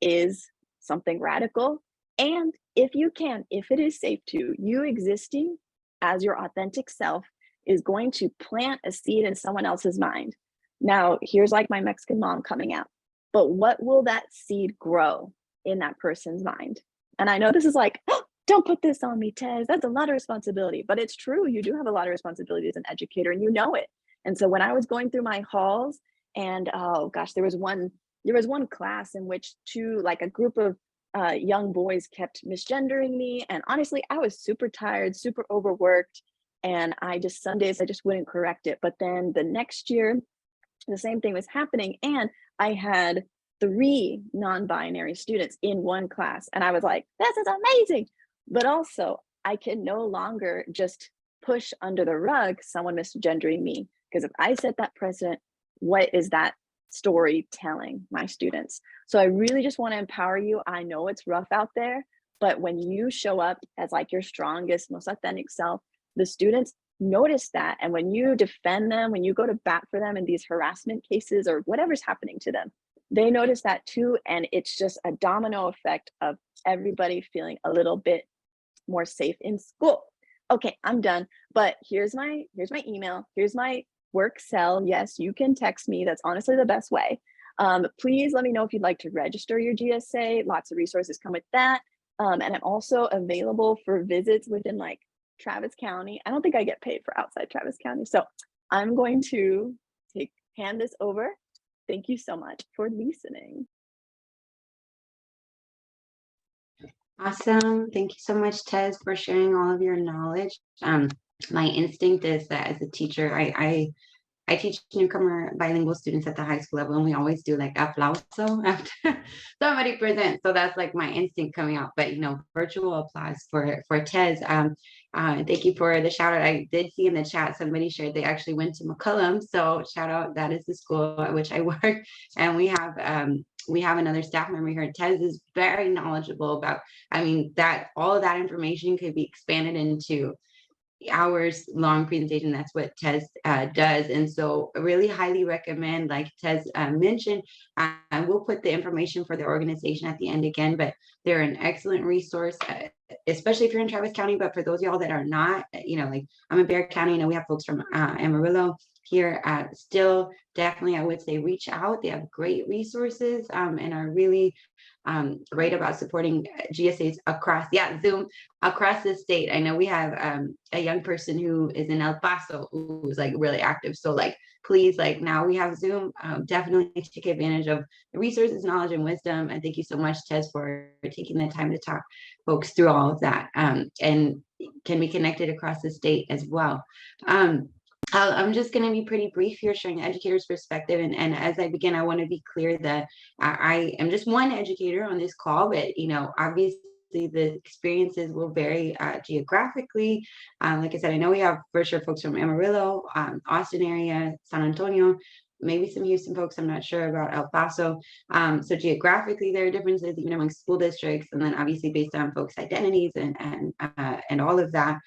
is something radical. And if you can, if it is safe to, you existing as your authentic self is going to plant a seed in someone else's mind. Now, here's like my Mexican mom coming out, but what will that seed grow in that person's mind? And I know this is like, oh, don't put this on me, Tez. That's a lot of responsibility, but it's true. You do have a lot of responsibility as an educator and you know it. And so when I was going through my halls and oh gosh, there was one class in which a group of young boys kept misgendering me. And honestly, I was super tired, super overworked. And some days I just wouldn't correct it. But then the next year, the same thing was happening. And I had 3 non-binary students in one class. And I was like, this is amazing. But also I can no longer just push under the rug someone misgendering me. Because if I set that precedent, what is that story telling my students? So I really just want to empower you. I know it's rough out there, but when you show up as like your strongest, most authentic self, the students notice that. And when you defend them, when you go to bat for them in these harassment cases or whatever's happening to them, they notice that too. And it's just a domino effect of everybody feeling a little bit more safe in school. Okay, I'm done. But here's my email. Here's my work cell. Yes, you can text me. That's honestly the best way. Please let me know if you'd like to register your GSA. Lots of resources come with that. And I'm also available for visits within like Travis County. I don't think I get paid for outside Travis County. So I'm going to hand this over. Thank you so much for listening. Awesome. Thank you so much, Tez, for sharing all of your knowledge. My instinct is that as a teacher, I teach newcomer bilingual students at the high school level, and we always do like aplauso after somebody presents. So that's like my instinct coming out. But virtual applause for Tez. Thank you for the shout out. I did see in the chat somebody shared they actually went to McCollum. So shout out. That is the school at which I work, and we have another staff member here. Tez is very knowledgeable about. That all of that information could be expanded into hours long presentation. That's what Tez does. And so I really highly recommend, like Tez mentioned, we'll put the information for the organization at the end again, but they're an excellent resource, especially if you're in Travis County. But for those of y'all that are not, like I'm in Bexar County, we have folks from Amarillo here. Still, definitely, I would say reach out. They have great resources and are really great about supporting GSAs across, Zoom across the state. I know we have a young person who is in El Paso who's like really active. So like, please, like now we have Zoom, definitely take advantage of the resources, knowledge, and wisdom. And thank you so much, Tez, for taking the time to talk folks through all of that and can be connected across the state as well. I'm just going to be pretty brief here, sharing the educator's perspective. And as I begin, I want to be clear that I am just one educator on this call, but obviously obviously the experiences will vary geographically. Like I said, I know we have for sure folks from Amarillo, Austin area, San Antonio, maybe some Houston folks. I'm not sure about El Paso. So geographically, there are differences even among school districts, and then obviously based on folks' identities and all of that.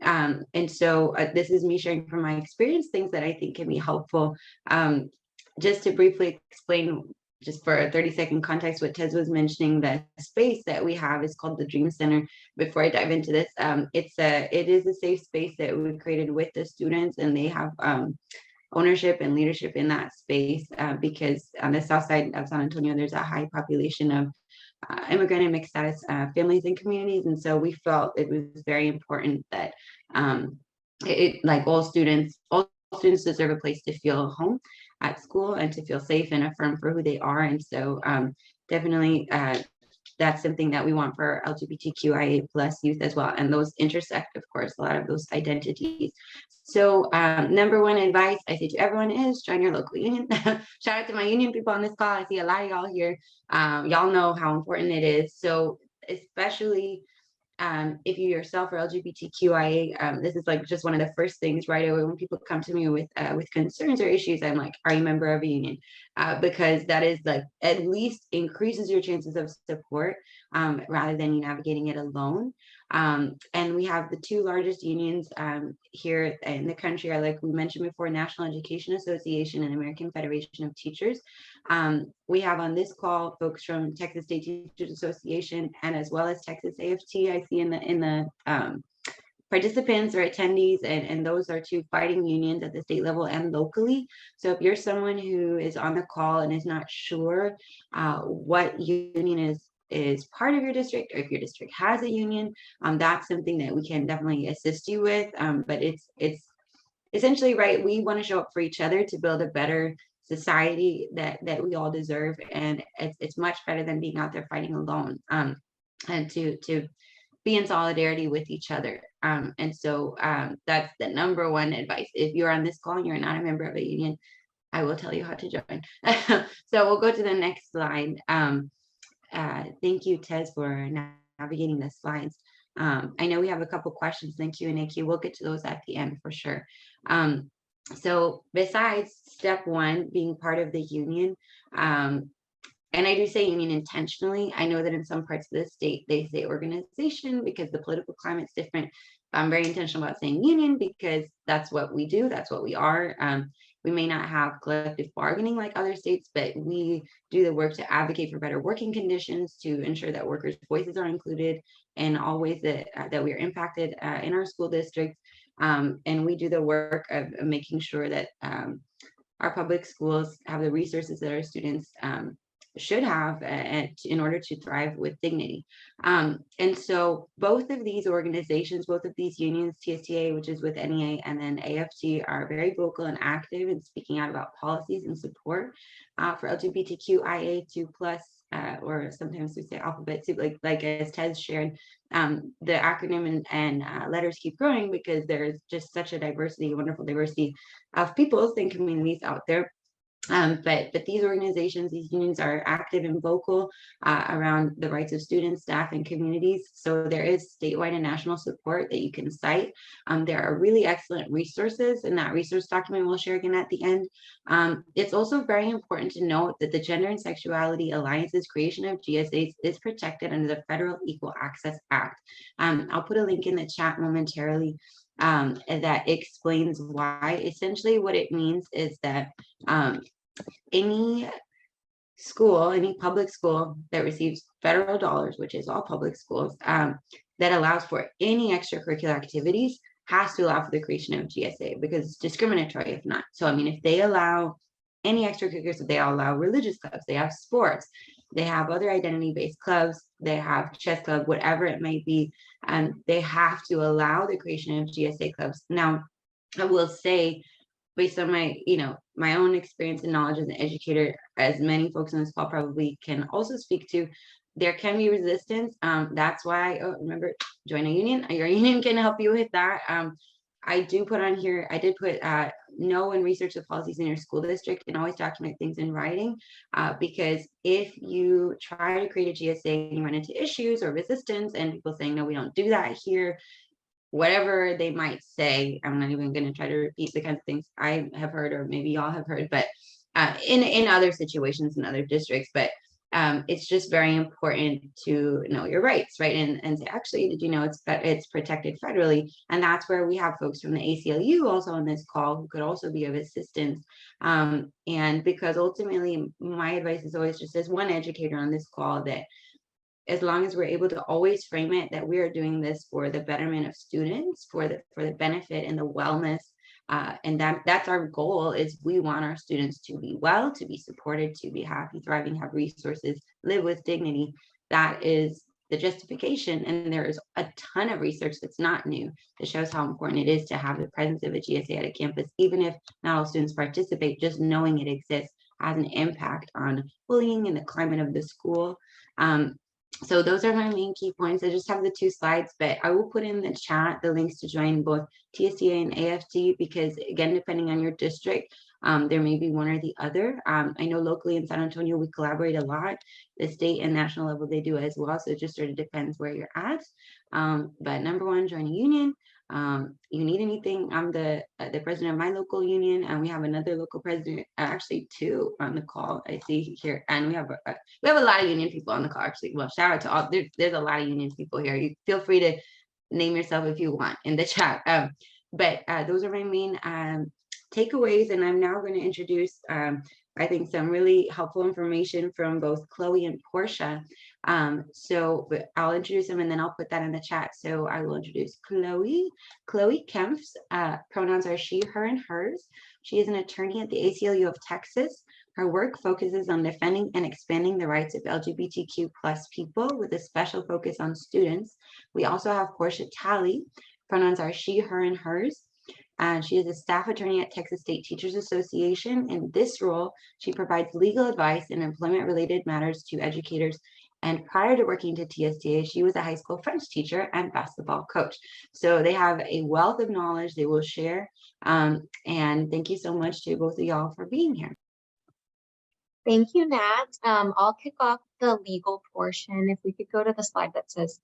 And so this is me sharing from my experience, things that I think can be helpful. Just to briefly explain, just for a 30-second context, what Tez was mentioning, the space that we have is called the Dream Center. Before I dive into this, it is a safe space that we created with the students, and they have ownership and leadership in that space because on the south side of San Antonio, there's a high population of immigrant and mixed status families and communities. And so we felt it was very important that like all students deserve a place to feel home at school and to feel safe and affirmed for who they are. And so definitely that's something that we want for LGBTQIA+ youth as well. And those intersect, of course, a lot of those identities. So number one advice I say to everyone is join your local union. Shout out to my union people on this call. I see a lot of y'all here. Y'all know how important it is. So especially if you yourself are LGBTQIA, this is like just one of the first things right away when people come to me with concerns or issues. I'm like, are you a member of a union? Because that is like at least increases your chances of support rather than you navigating it alone. And we have the two largest unions here in the country are, like we mentioned before, National Education Association and American Federation of Teachers. We have on this call folks from Texas State Teachers Association and as well as Texas AFT. I see in the participants or attendees, and those are two fighting unions at the state level and locally. So if you're someone who is on the call and is not sure what union is part of your district, or if your district has a union, that's something that we can definitely assist you with. But it's essentially, right, we want to show up for each other to build a better society that we all deserve, and it's much better than being out there fighting alone, and to be in solidarity with each other. And so that's the number one advice. If you're on this call and you're not a member of a union, I will tell you how to join. So we'll go to the next slide. Thank you, Tez, for navigating the slides. I know we have a couple questions in Q&A queue. We'll get to those at the end for sure. So besides step one, being part of the union, and I do say union intentionally. I know that in some parts of the state, they say organization because the political climate's different. I'm very intentional about saying union because that's what we do. That's what we are. We may not have collective bargaining like other states, but we do the work to advocate for better working conditions, to ensure that workers' voices are included in all ways that we are impacted in our school districts. And we do the work of making sure that our public schools have the resources that our students should have in order to thrive with dignity. And so both of these organizations, both of these unions, TSTA, which is with NEA, and then AFT, are very vocal and active in speaking out about policies and support for LGBTQIA2+, or sometimes we say alphabet soup, like as Tez shared, the acronym and letters keep growing because there's just such a diversity, wonderful diversity of peoples and communities out there. But these organizations, these unions are active and vocal around the rights of students, staff, and communities. So there is statewide and national support that you can cite. There are really excellent resources in that resource document we'll share again at the end. It's also very important to note that the Gender and Sexuality Alliance's creation of GSAs is protected under the Federal Equal Access Act. I'll put a link in the chat momentarily that explains why. Essentially what it means is that any school, any public school that receives federal dollars, which is all public schools, that allows for any extracurricular activities has to allow for the creation of GSA, because it's discriminatory if not. So I mean, if they allow any extracurriculars, they allow religious clubs, they have sports, they have other identity-based clubs, they have chess club, whatever it may be, and they have to allow the creation of GSA clubs. Now, I will say, based on my, my own experience and knowledge as an educator, as many folks on this call probably can also speak to, there can be resistance. That's why, remember, join a union. Your union can help you with that. I do put on here, I did put know and research the policies in your school district and always document things in writing, because if you try to create a GSA and you run into issues or resistance and people saying, no, we don't do that here, whatever they might say, I'm not even going to try to repeat the kinds of things I have heard, or maybe y'all have heard, but in other situations in other districts. But it's just very important to know your rights, right? And say, actually, did you know it's protected federally? And that's where we have folks from the ACLU also on this call who could also be of assistance. And because ultimately, my advice is always just as one educator on this call, that as long as we're able to always frame it that we are doing this for the betterment of students, for the benefit and the wellness, and that's our goal, is we want our students to be well, to be supported, to be happy, thriving, have resources, live with dignity. That is the justification. And there is a ton of research that's not new that shows how important it is to have the presence of a GSA at a campus. Even if not all students participate, just knowing it exists has an impact on bullying and the climate of the school. So those are my main key points. I just have the 2 slides, but I will put in the chat the links to join both TSTA and AFT, because again, depending on your district, there may be one or the other. I know locally in San Antonio, we collaborate a lot. The state and national level, they do as well. So it just sort of depends where you're at. But number 1, join a union. You need anything, I'm the president of my local union, and we have another local president, actually 2 on the call I see here, and we have a lot of union people on the call, actually. Well, shout out to all, there's a lot of union people here. You feel free to name yourself if you want in the chat. But those are my main takeaways, and I'm now going to introduce I think some really helpful information from both Chloe and Portia. But I'll introduce them and then I'll put that in the chat. So I will introduce Chloe. Chloe Kempfs, pronouns are she, her, and hers. She is an attorney at the ACLU of Texas. Her work focuses on defending and expanding the rights of LGBTQ+ people with a special focus on students. We also have Portia Talley. Pronouns are she, her, and hers. She is a staff attorney at Texas State Teachers Association. In this role, she provides legal advice in employment-related matters to educators. And prior to working to TSTA, she was a high school French teacher and basketball coach. So they have a wealth of knowledge they will share. And thank you so much to both of y'all for being here. Thank you, Nat. I'll kick off the legal portion. If we could go to the slide that says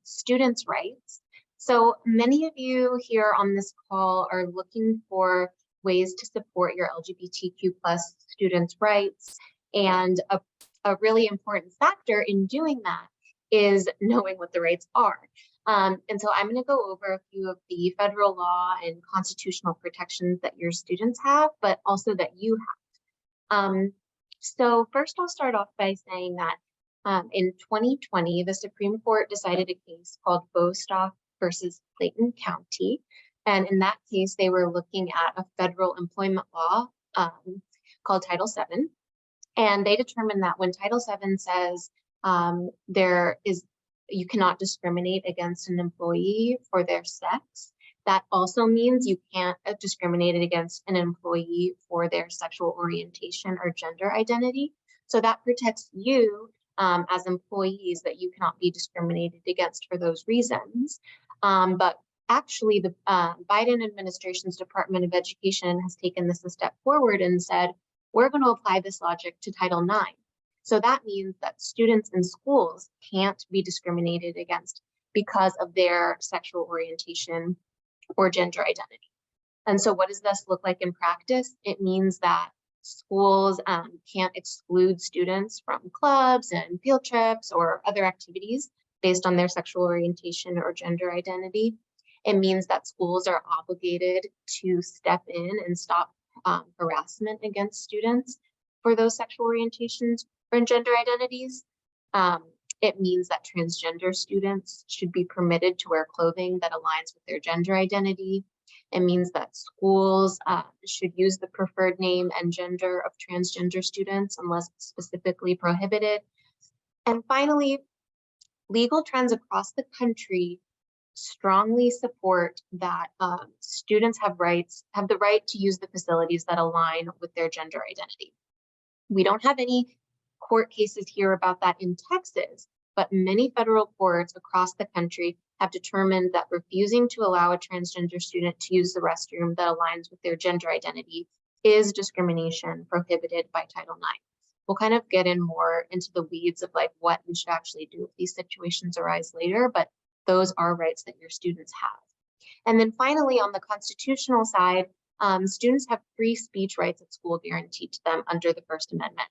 students' rights. So many of you here on this call are looking for ways to support your LGBTQ+ students' rights. And a really important factor in doing that is knowing what the rights are. And so I'm going to go over a few of the federal law and constitutional protections that your students have, but also that you have. So first, I'll start off by saying that in 2020, the Supreme Court decided a case called Bostock versus Clayton County. And in that case, they were looking at a federal employment law called Title VII. And they determined that when Title VII says you cannot discriminate against an employee for their sex, that also means you can't discriminate against an employee for their sexual orientation or gender identity. So that protects you as employees, that you cannot be discriminated against for those reasons. But actually, the Biden administration's Department of Education has taken this a step forward and said, we're going to apply this logic to Title IX. So that means that students in schools can't be discriminated against because of their sexual orientation or gender identity. And so what does this look like in practice? It means that schools can't exclude students from clubs and field trips or other activities based on their sexual orientation or gender identity. It means that schools are obligated to step in and stop harassment against students for those sexual orientations or gender identities. It means that transgender students should be permitted to wear clothing that aligns with their gender identity. It means that schools should use the preferred name and gender of transgender students unless specifically prohibited. And finally, legal trends across the country strongly support that students have the right to use the facilities that align with their gender identity. We don't have any court cases here about that in Texas, but many federal courts across the country have determined that refusing to allow a transgender student to use the restroom that aligns with their gender identity is discrimination prohibited by Title IX. We'll kind of get in more into the weeds of like what you should actually do if these situations arise later, but those are rights that your students have. And then finally, on the constitutional side, students have free speech rights at school guaranteed to them under the First Amendment.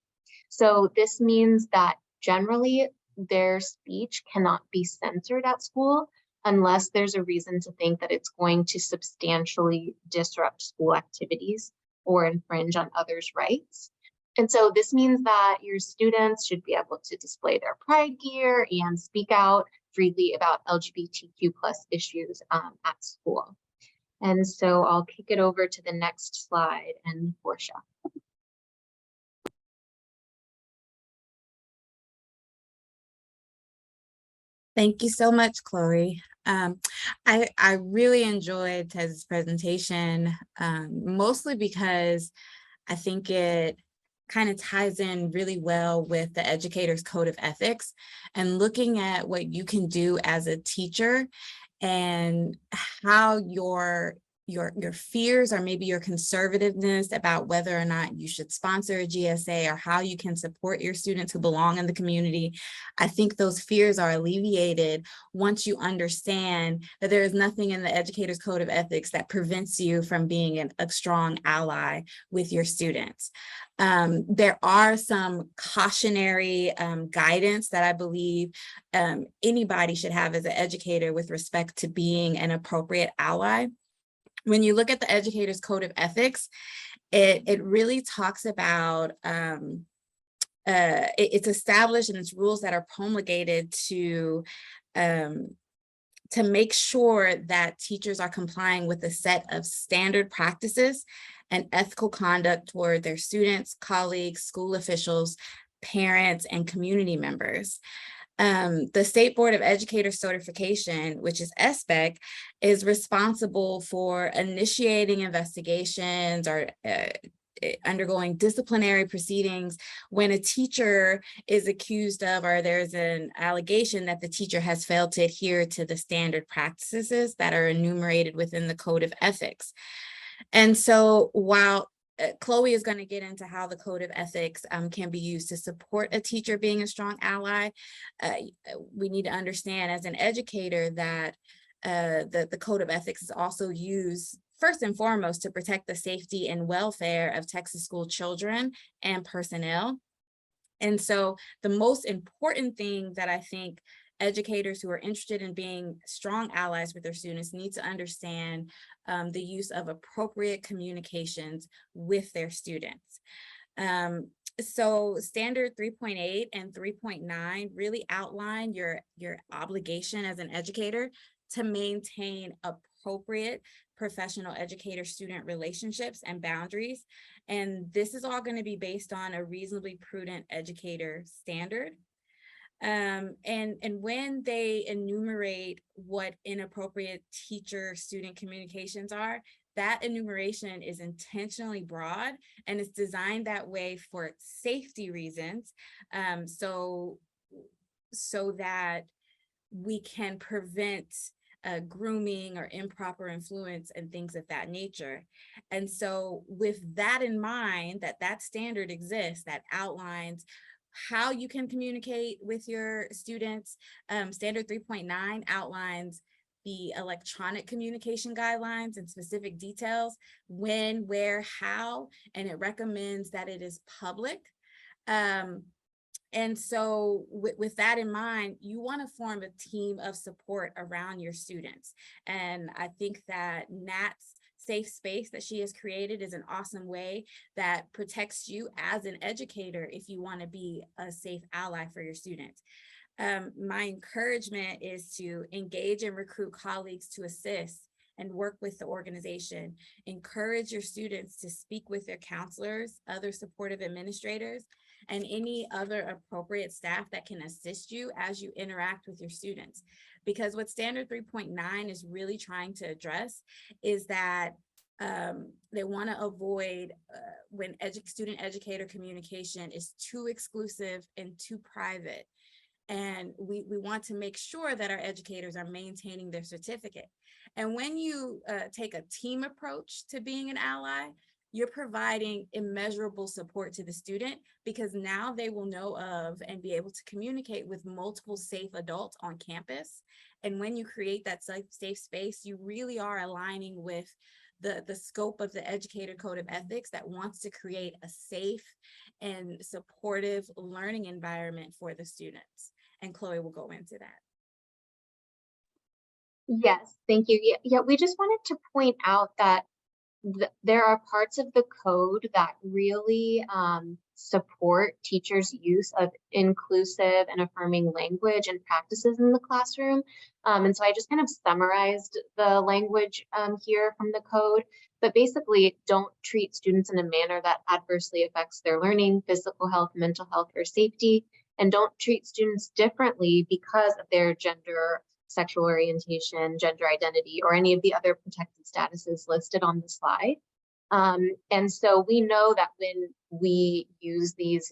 So this means that generally their speech cannot be censored at school unless there's a reason to think that it's going to substantially disrupt school activities or infringe on others' rights. And so this means that your students should be able to display their pride gear and speak out freely about LGBTQ+ issues at school. And so I'll kick it over to the next slide and Portia. Thank you so much, Chloe. I really enjoyed Tez's presentation, mostly because I think it kind of ties in really well with the Educator's Code of Ethics and looking at what you can do as a teacher and how your fears or maybe your conservativeness about whether or not you should sponsor a GSA or how you can support your students who belong in the community. I think those fears are alleviated once you understand that there is nothing in the Educator's Code of Ethics that prevents you from being a strong ally with your students. There are some cautionary guidance that I believe anybody should have as an educator with respect to being an appropriate ally. When you look at the Educator's Code of Ethics, it really talks about it's established and it's rules that are promulgated to make sure that teachers are complying with a set of standard practices and ethical conduct toward their students, colleagues, school officials, parents, and community members. The State Board of Educator Certification, which is SBEC, is responsible for initiating investigations or undergoing disciplinary proceedings when a teacher is accused of or there's an allegation that the teacher has failed to adhere to the standard practices that are enumerated within the Code of Ethics. And so while Chloe is going to get into how the Code of Ethics can be used to support a teacher being a strong ally, we need to understand as an educator that the Code of Ethics is also used first and foremost to protect the safety and welfare of Texas school children and personnel. And so the most important thing that I think educators who are interested in being strong allies with their students need to understand the use of appropriate communications with their students. So standard 3.8 and 3.9 really outline your obligation as an educator to maintain appropriate professional educator-student relationships and boundaries. And this is all going to be based on a reasonably prudent educator standard. And when they enumerate what inappropriate teacher-student communications are, that enumeration is intentionally broad and it's designed that way for safety reasons, so that we can prevent grooming or improper influence and things of that nature. And so with that in mind, that standard exists that outlines how you can communicate with your students. Standard 3.9 outlines the electronic communication guidelines and specific details, when, where, how, and it recommends that it is public. And so with that in mind, you want to form a team of support around your students. And I think that Nat's safe space that she has created is an awesome way that protects you as an educator if you want to be a safe ally for your students. My encouragement is to engage and recruit colleagues to assist and work with the organization. Encourage your students to speak with their counselors, other supportive administrators, and any other appropriate staff that can assist you as you interact with your students. Because what Standard 3.9 is really trying to address is that they want to avoid when student-educator communication is too exclusive and too private. And we want to make sure that our educators are maintaining their certificate. And when you take a team approach to being an ally, you're providing immeasurable support to the student, because now they will know of and be able to communicate with multiple safe adults on campus. And when you create that safe space, you really are aligning with the scope of the Educator Code of Ethics that wants to create a safe and supportive learning environment for the students. And Chloe will go into that. Yes, thank you. Yeah, we just wanted to point out that there are parts of the code that really support teachers' use of inclusive and affirming language and practices in the classroom. And so I just kind of summarized the language here from the code, but basically don't treat students in a manner that adversely affects their learning, physical health, mental health, or safety, and don't treat students differently because of their gender, sexual orientation, gender identity, or any of the other protected statuses listed on the slide. And so we know that when we use these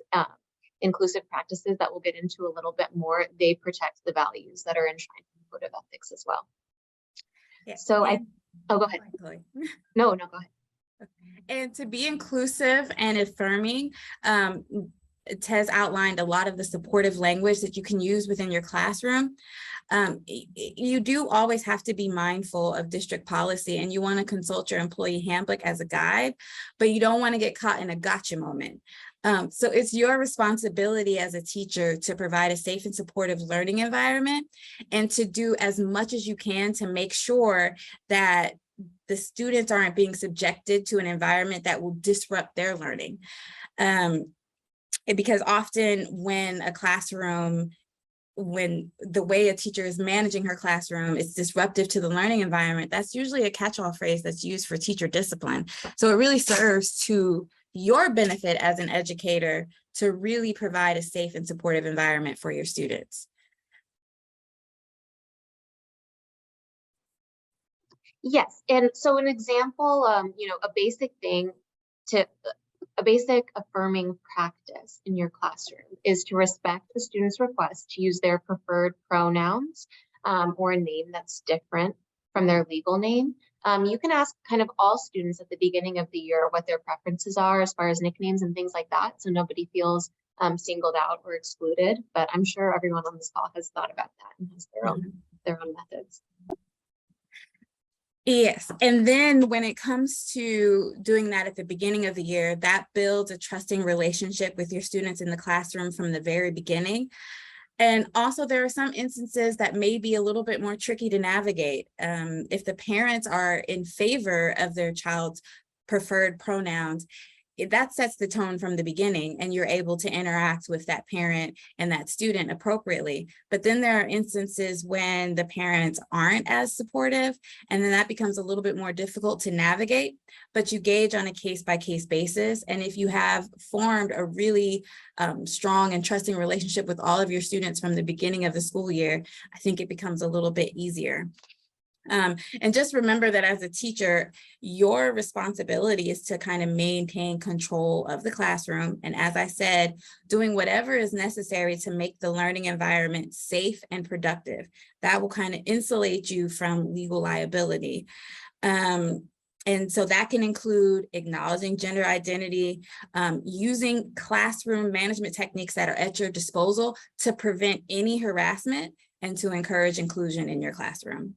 inclusive practices that we'll get into a little bit more, they protect the values that are enshrined in the Code of Ethics as well. Yeah. So oh, go ahead. Chloe. No, go ahead. And to be inclusive and affirming, Tez outlined a lot of the supportive language that you can use within your classroom. You do always have to be mindful of district policy, and you want to consult your employee handbook as a guide, but you don't want to get caught in a gotcha moment. So it's your responsibility as a teacher to provide a safe and supportive learning environment, and to do as much as you can to make sure that the students aren't being subjected to an environment that will disrupt their learning. Because often when the way a teacher is managing her classroom is disruptive to the learning environment, that's usually a catch-all phrase that's used for teacher discipline. So it really serves to your benefit as an educator to really provide a safe and supportive environment for your students. Yes, and so an example, a basic thing a basic affirming practice in your classroom is to respect the student's request to use their preferred pronouns or a name that's different from their legal name. You can ask kind of all students at the beginning of the year what their preferences are as far as nicknames and things like that, so nobody feels singled out or excluded. But I'm sure everyone on this call has thought about that and has their own methods. Yes, and then when it comes to doing that at the beginning of the year, that builds a trusting relationship with your students in the classroom from the very beginning. And also there are some instances that may be a little bit more tricky to navigate. If the parents are in favor of their child's preferred pronouns, that sets the tone from the beginning, and you're able to interact with that parent and that student appropriately. But then there are instances when the parents aren't as supportive, and then that becomes a little bit more difficult to navigate, but you gauge on a case-by-case basis. And if you have formed a really strong and trusting relationship with all of your students from the beginning of the school year, I think it becomes a little bit easier. And just remember that as a teacher, your responsibility is to kind of maintain control of the classroom. And as I said, doing whatever is necessary to make the learning environment safe and productive. That will kind of insulate you from legal liability. And so that can include acknowledging gender identity, using classroom management techniques that are at your disposal to prevent any harassment and to encourage inclusion in your classroom.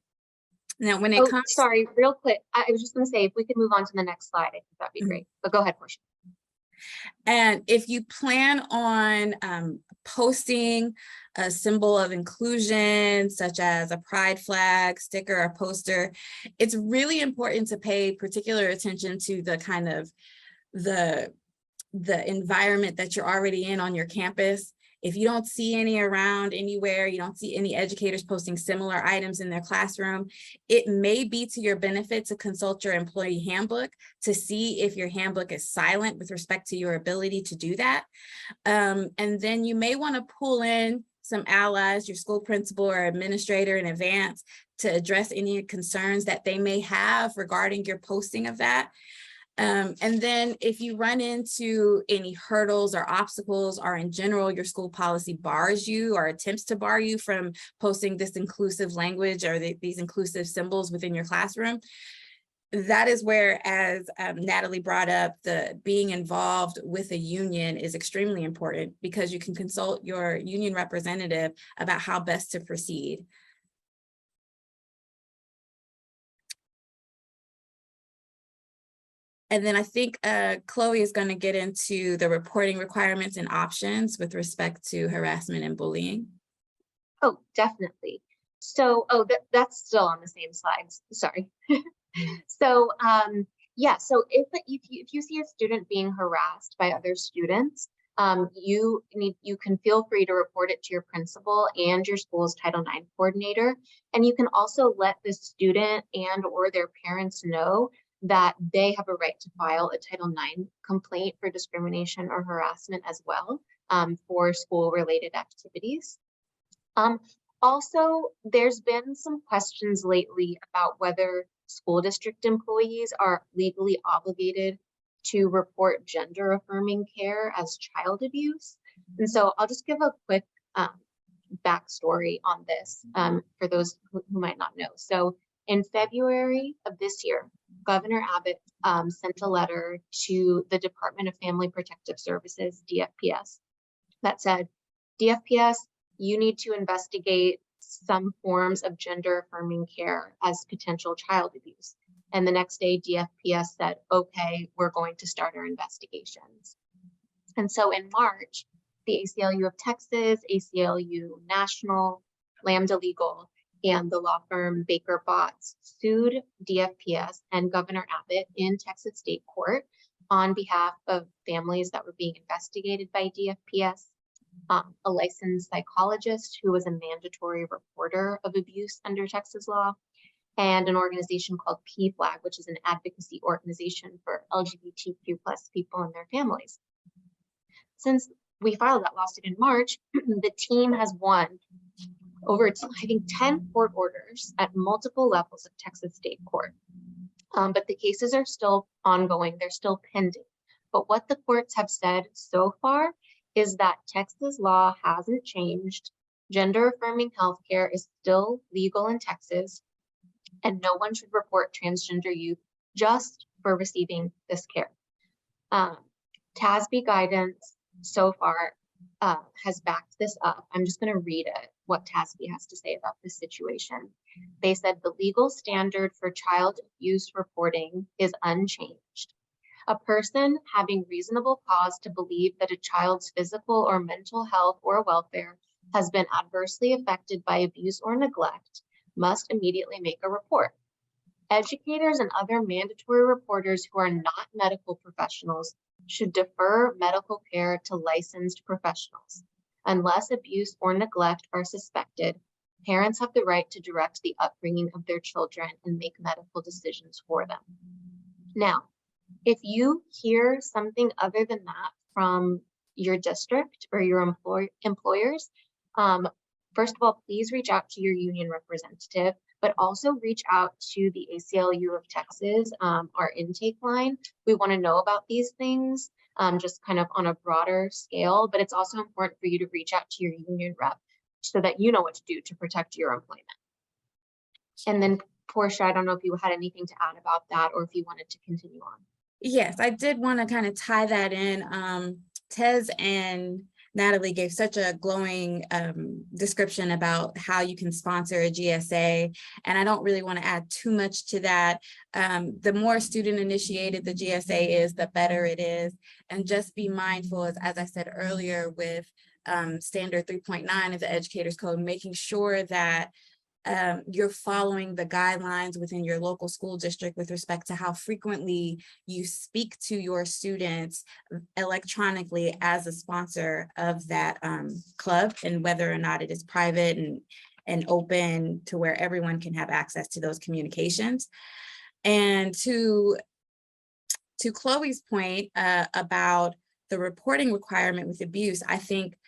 Now, when it comes— sorry, real quick. I was just going to say, if we could move on to the next slide, I think that'd be great. But go ahead, Portia. And if you plan on posting a symbol of inclusion, such as a pride flag, sticker, or poster, it's really important to pay particular attention to the kind of the environment that you're already in on your campus. If you don't see any around anywhere, you don't see any educators posting similar items in their classroom, it may be to your benefit to consult your employee handbook to see if your handbook is silent with respect to your ability to do that. And then you may want to pull in some allies, your school principal or administrator in advance to address any concerns that they may have regarding your posting of that. And then if you run into any hurdles or obstacles, or in general, your school policy bars you or attempts to bar you from posting this inclusive language or these inclusive symbols within your classroom, that is where, as Natalie brought up, the being involved with a union is extremely important, because you can consult your union representative about how best to proceed. And then I think Chloe is going to get into the reporting requirements and options with respect to harassment and bullying. Oh, definitely. So, that's still on the same slides. Sorry. So, yeah. So if you see a student being harassed by other students, you can feel free to report it to your principal and your school's Title IX coordinator, and you can also let the student and or their parents know that they have a right to file a Title IX complaint for discrimination or harassment as well, for school-related activities. Also, there's been some questions lately about whether school district employees are legally obligated to report gender-affirming care as child abuse. And so I'll just give a quick backstory on this for those who might not know. So in February of this year, Governor Abbott sent a letter to the Department of Family Protective Services, DFPS, that said, DFPS, you need to investigate some forms of gender affirming care as potential child abuse. And the next day, DFPS said, okay, we're going to start our investigations. And so in March, the ACLU of Texas, ACLU National, Lambda Legal, and the law firm Baker Botts sued DFPS and Governor Abbott in Texas State Court on behalf of families that were being investigated by DFPS. A licensed psychologist who was a mandatory reporter of abuse under Texas law, and an organization called PFLAG, which is an advocacy organization for LGBTQ+ people and their families. Since we filed that lawsuit in March, the team has won over, I think, 10 court orders at multiple levels of Texas State Court. But the cases are still ongoing, they're still pending. But what the courts have said so far is that Texas law hasn't changed. Gender affirming healthcare is still legal in Texas, and no one should report transgender youth just for receiving this care. TASB guidance so far has backed this up. I'm just going to read it, what TASB has to say about this situation. They said the legal standard for child abuse reporting is unchanged. A person having reasonable cause to believe that a child's physical or mental health or welfare has been adversely affected by abuse or neglect must immediately make a report. Educators and other mandatory reporters who are not medical professionals should defer medical care to licensed professionals. Unless abuse or neglect are suspected, parents have the right to direct the upbringing of their children and make medical decisions for them. Now, if you hear something other than that from your district or your employers, first of all, please reach out to your union representative, but also reach out to the ACLU of Texas, our intake line. We want to know about these things, just kind of on a broader scale, but it's also important for you to reach out to your union rep so that you know what to do to protect your employment. And then Portia, I don't know if you had anything to add about that or if you wanted to continue on. Yes, I did want to kind of tie that in. Tez and Natalie gave such a glowing description about how you can sponsor a GSA, and I don't really want to add too much to that. The more student initiated the GSA is, the better it is. And just be mindful, as I said earlier, with standard 3.9 of the Educators Code, making sure that you're following the guidelines within your local school district with respect to how frequently you speak to your students electronically as a sponsor of that club, and whether or not it is private and open to where everyone can have access to those communications. And to Chloe's point about the reporting requirement with abuse, I think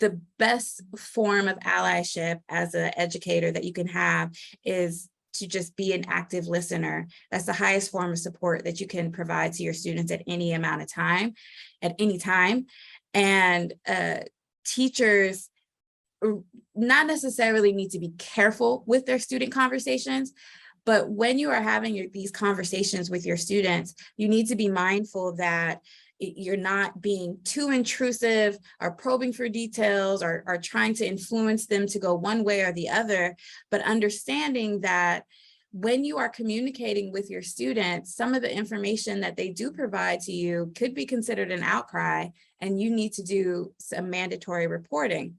the best form of allyship as an educator that you can have is to just be an active listener. That's the highest form of support that you can provide to your students at any amount of time, at any time. And teachers not necessarily need to be careful with their student conversations, but when you are having these conversations with your students, you need to be mindful that you're not being too intrusive or probing for details or trying to influence them to go one way or the other, but understanding that when you are communicating with your students, some of the information that they do provide to you could be considered an outcry, and you need to do some mandatory reporting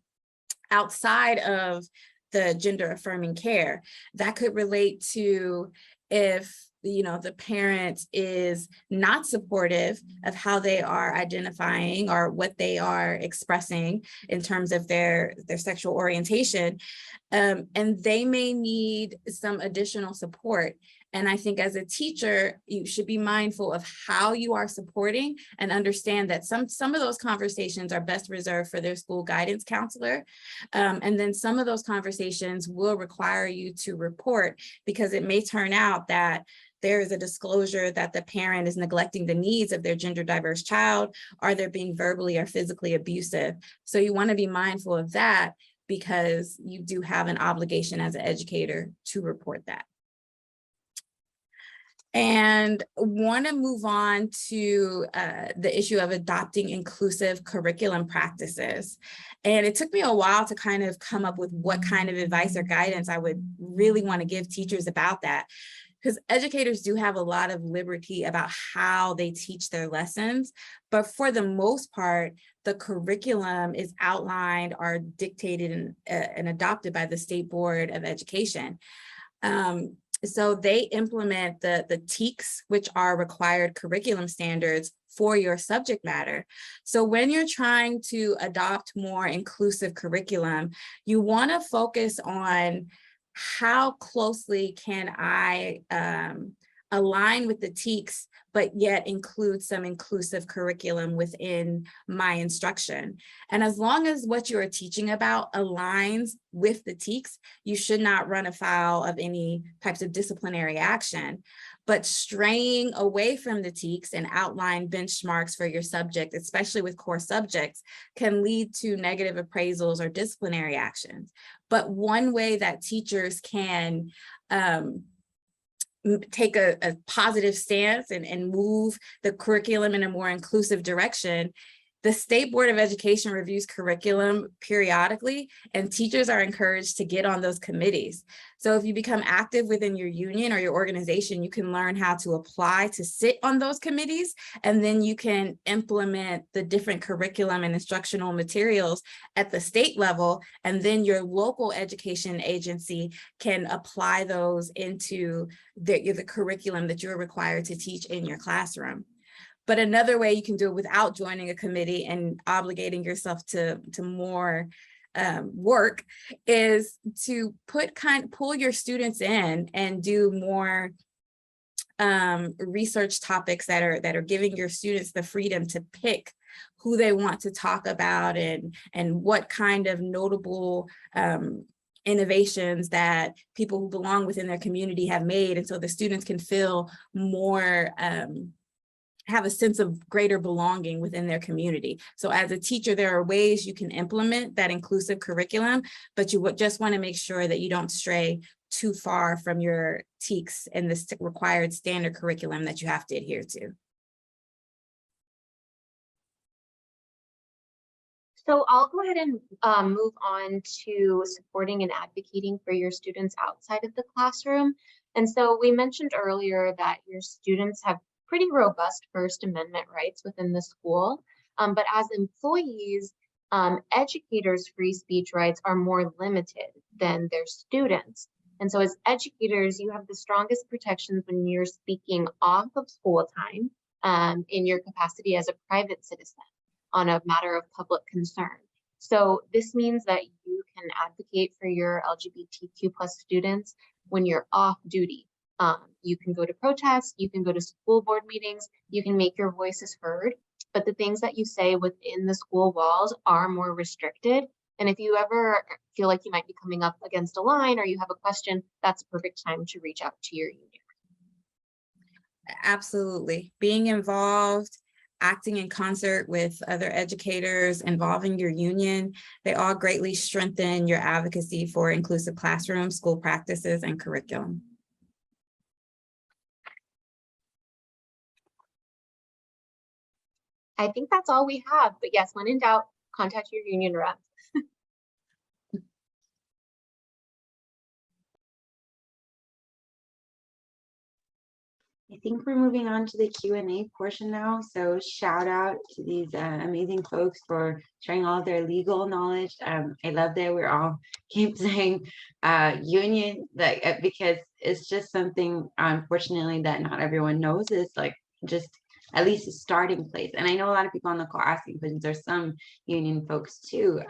outside of the gender affirming care. That could relate to if the parent is not supportive of how they are identifying or what they are expressing in terms of their sexual orientation, and they may need some additional support. And I think as a teacher, you should be mindful of how you are supporting and understand that some of those conversations are best reserved for their school guidance counselor. And then some of those conversations will require you to report, because it may turn out that there is a disclosure that the parent is neglecting the needs of their gender diverse child, or they're being verbally or physically abusive. So you want to be mindful of that, because you do have an obligation as an educator to report that. And want to move on to the issue of adopting inclusive curriculum practices. And it took me a while to kind of come up with what kind of advice or guidance I would really want to give teachers about that, because educators do have a lot of liberty about how they teach their lessons. But for the most part, the curriculum is outlined or dictated and adopted by the State Board of Education. So they implement the TEKS, which are required curriculum standards for your subject matter. So when you're trying to adopt more inclusive curriculum, you want to focus on how closely can I align with the TEKS, but yet include some inclusive curriculum within my instruction. And as long as what you are teaching about aligns with the TEKS, you should not run afoul of any types of disciplinary action. But straying away from the TEKS and outline benchmarks for your subject, especially with core subjects, can lead to negative appraisals or disciplinary actions. But one way that teachers can take a positive stance and move the curriculum in a more inclusive direction, the State Board of Education reviews curriculum periodically, and teachers are encouraged to get on those committees. So if you become active within your union or your organization, you can learn how to apply to sit on those committees, and then you can implement the different curriculum and instructional materials at the state level, and then your local education agency can apply those into the curriculum that you're required to teach in your classroom. But another way you can do it without joining a committee and obligating yourself to more work is to pull your students in and do more research topics that are giving your students the freedom to pick who they want to talk about and what kind of notable innovations that people who belong within their community have made. And so the students can feel more have a sense of greater belonging within their community. So as a teacher, there are ways you can implement that inclusive curriculum, but you would just want to make sure that you don't stray too far from your TEKS and the required standard curriculum that you have to adhere to. So I'll go ahead and move on to supporting and advocating for your students outside of the classroom. And so we mentioned earlier that your students have pretty robust First Amendment rights within the school. But as employees, educators' free speech rights are more limited than their students. And so as educators, you have the strongest protections when you're speaking off of school time in your capacity as a private citizen on a matter of public concern. So this means that you can advocate for your LGBTQ+ students when you're off duty. You can go to protests, you can go to school board meetings, you can make your voices heard, but the things that you say within the school walls are more restricted And if you ever feel like you might be coming up against a line or you have a question, that's a perfect time to reach out to your union. Absolutely. Being involved, acting in concert with other educators, involving your union, they all greatly strengthen your advocacy for inclusive classrooms, school practices, and curriculum. I think that's all we have, but yes, when in doubt, contact your union rep. I think we're moving on to the Q&A portion now. So shout out to these amazing folks for sharing all their legal knowledge. I love that we're all keep saying union, like because it's just something, unfortunately, that not everyone knows is like just at least a starting place. And I know a lot of people on the call asking questions. There's some union folks too.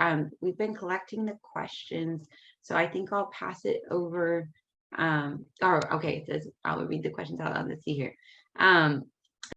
We've been collecting the questions, so I think I'll pass it over. Okay, it says I'll read the questions out loud. Let's see here.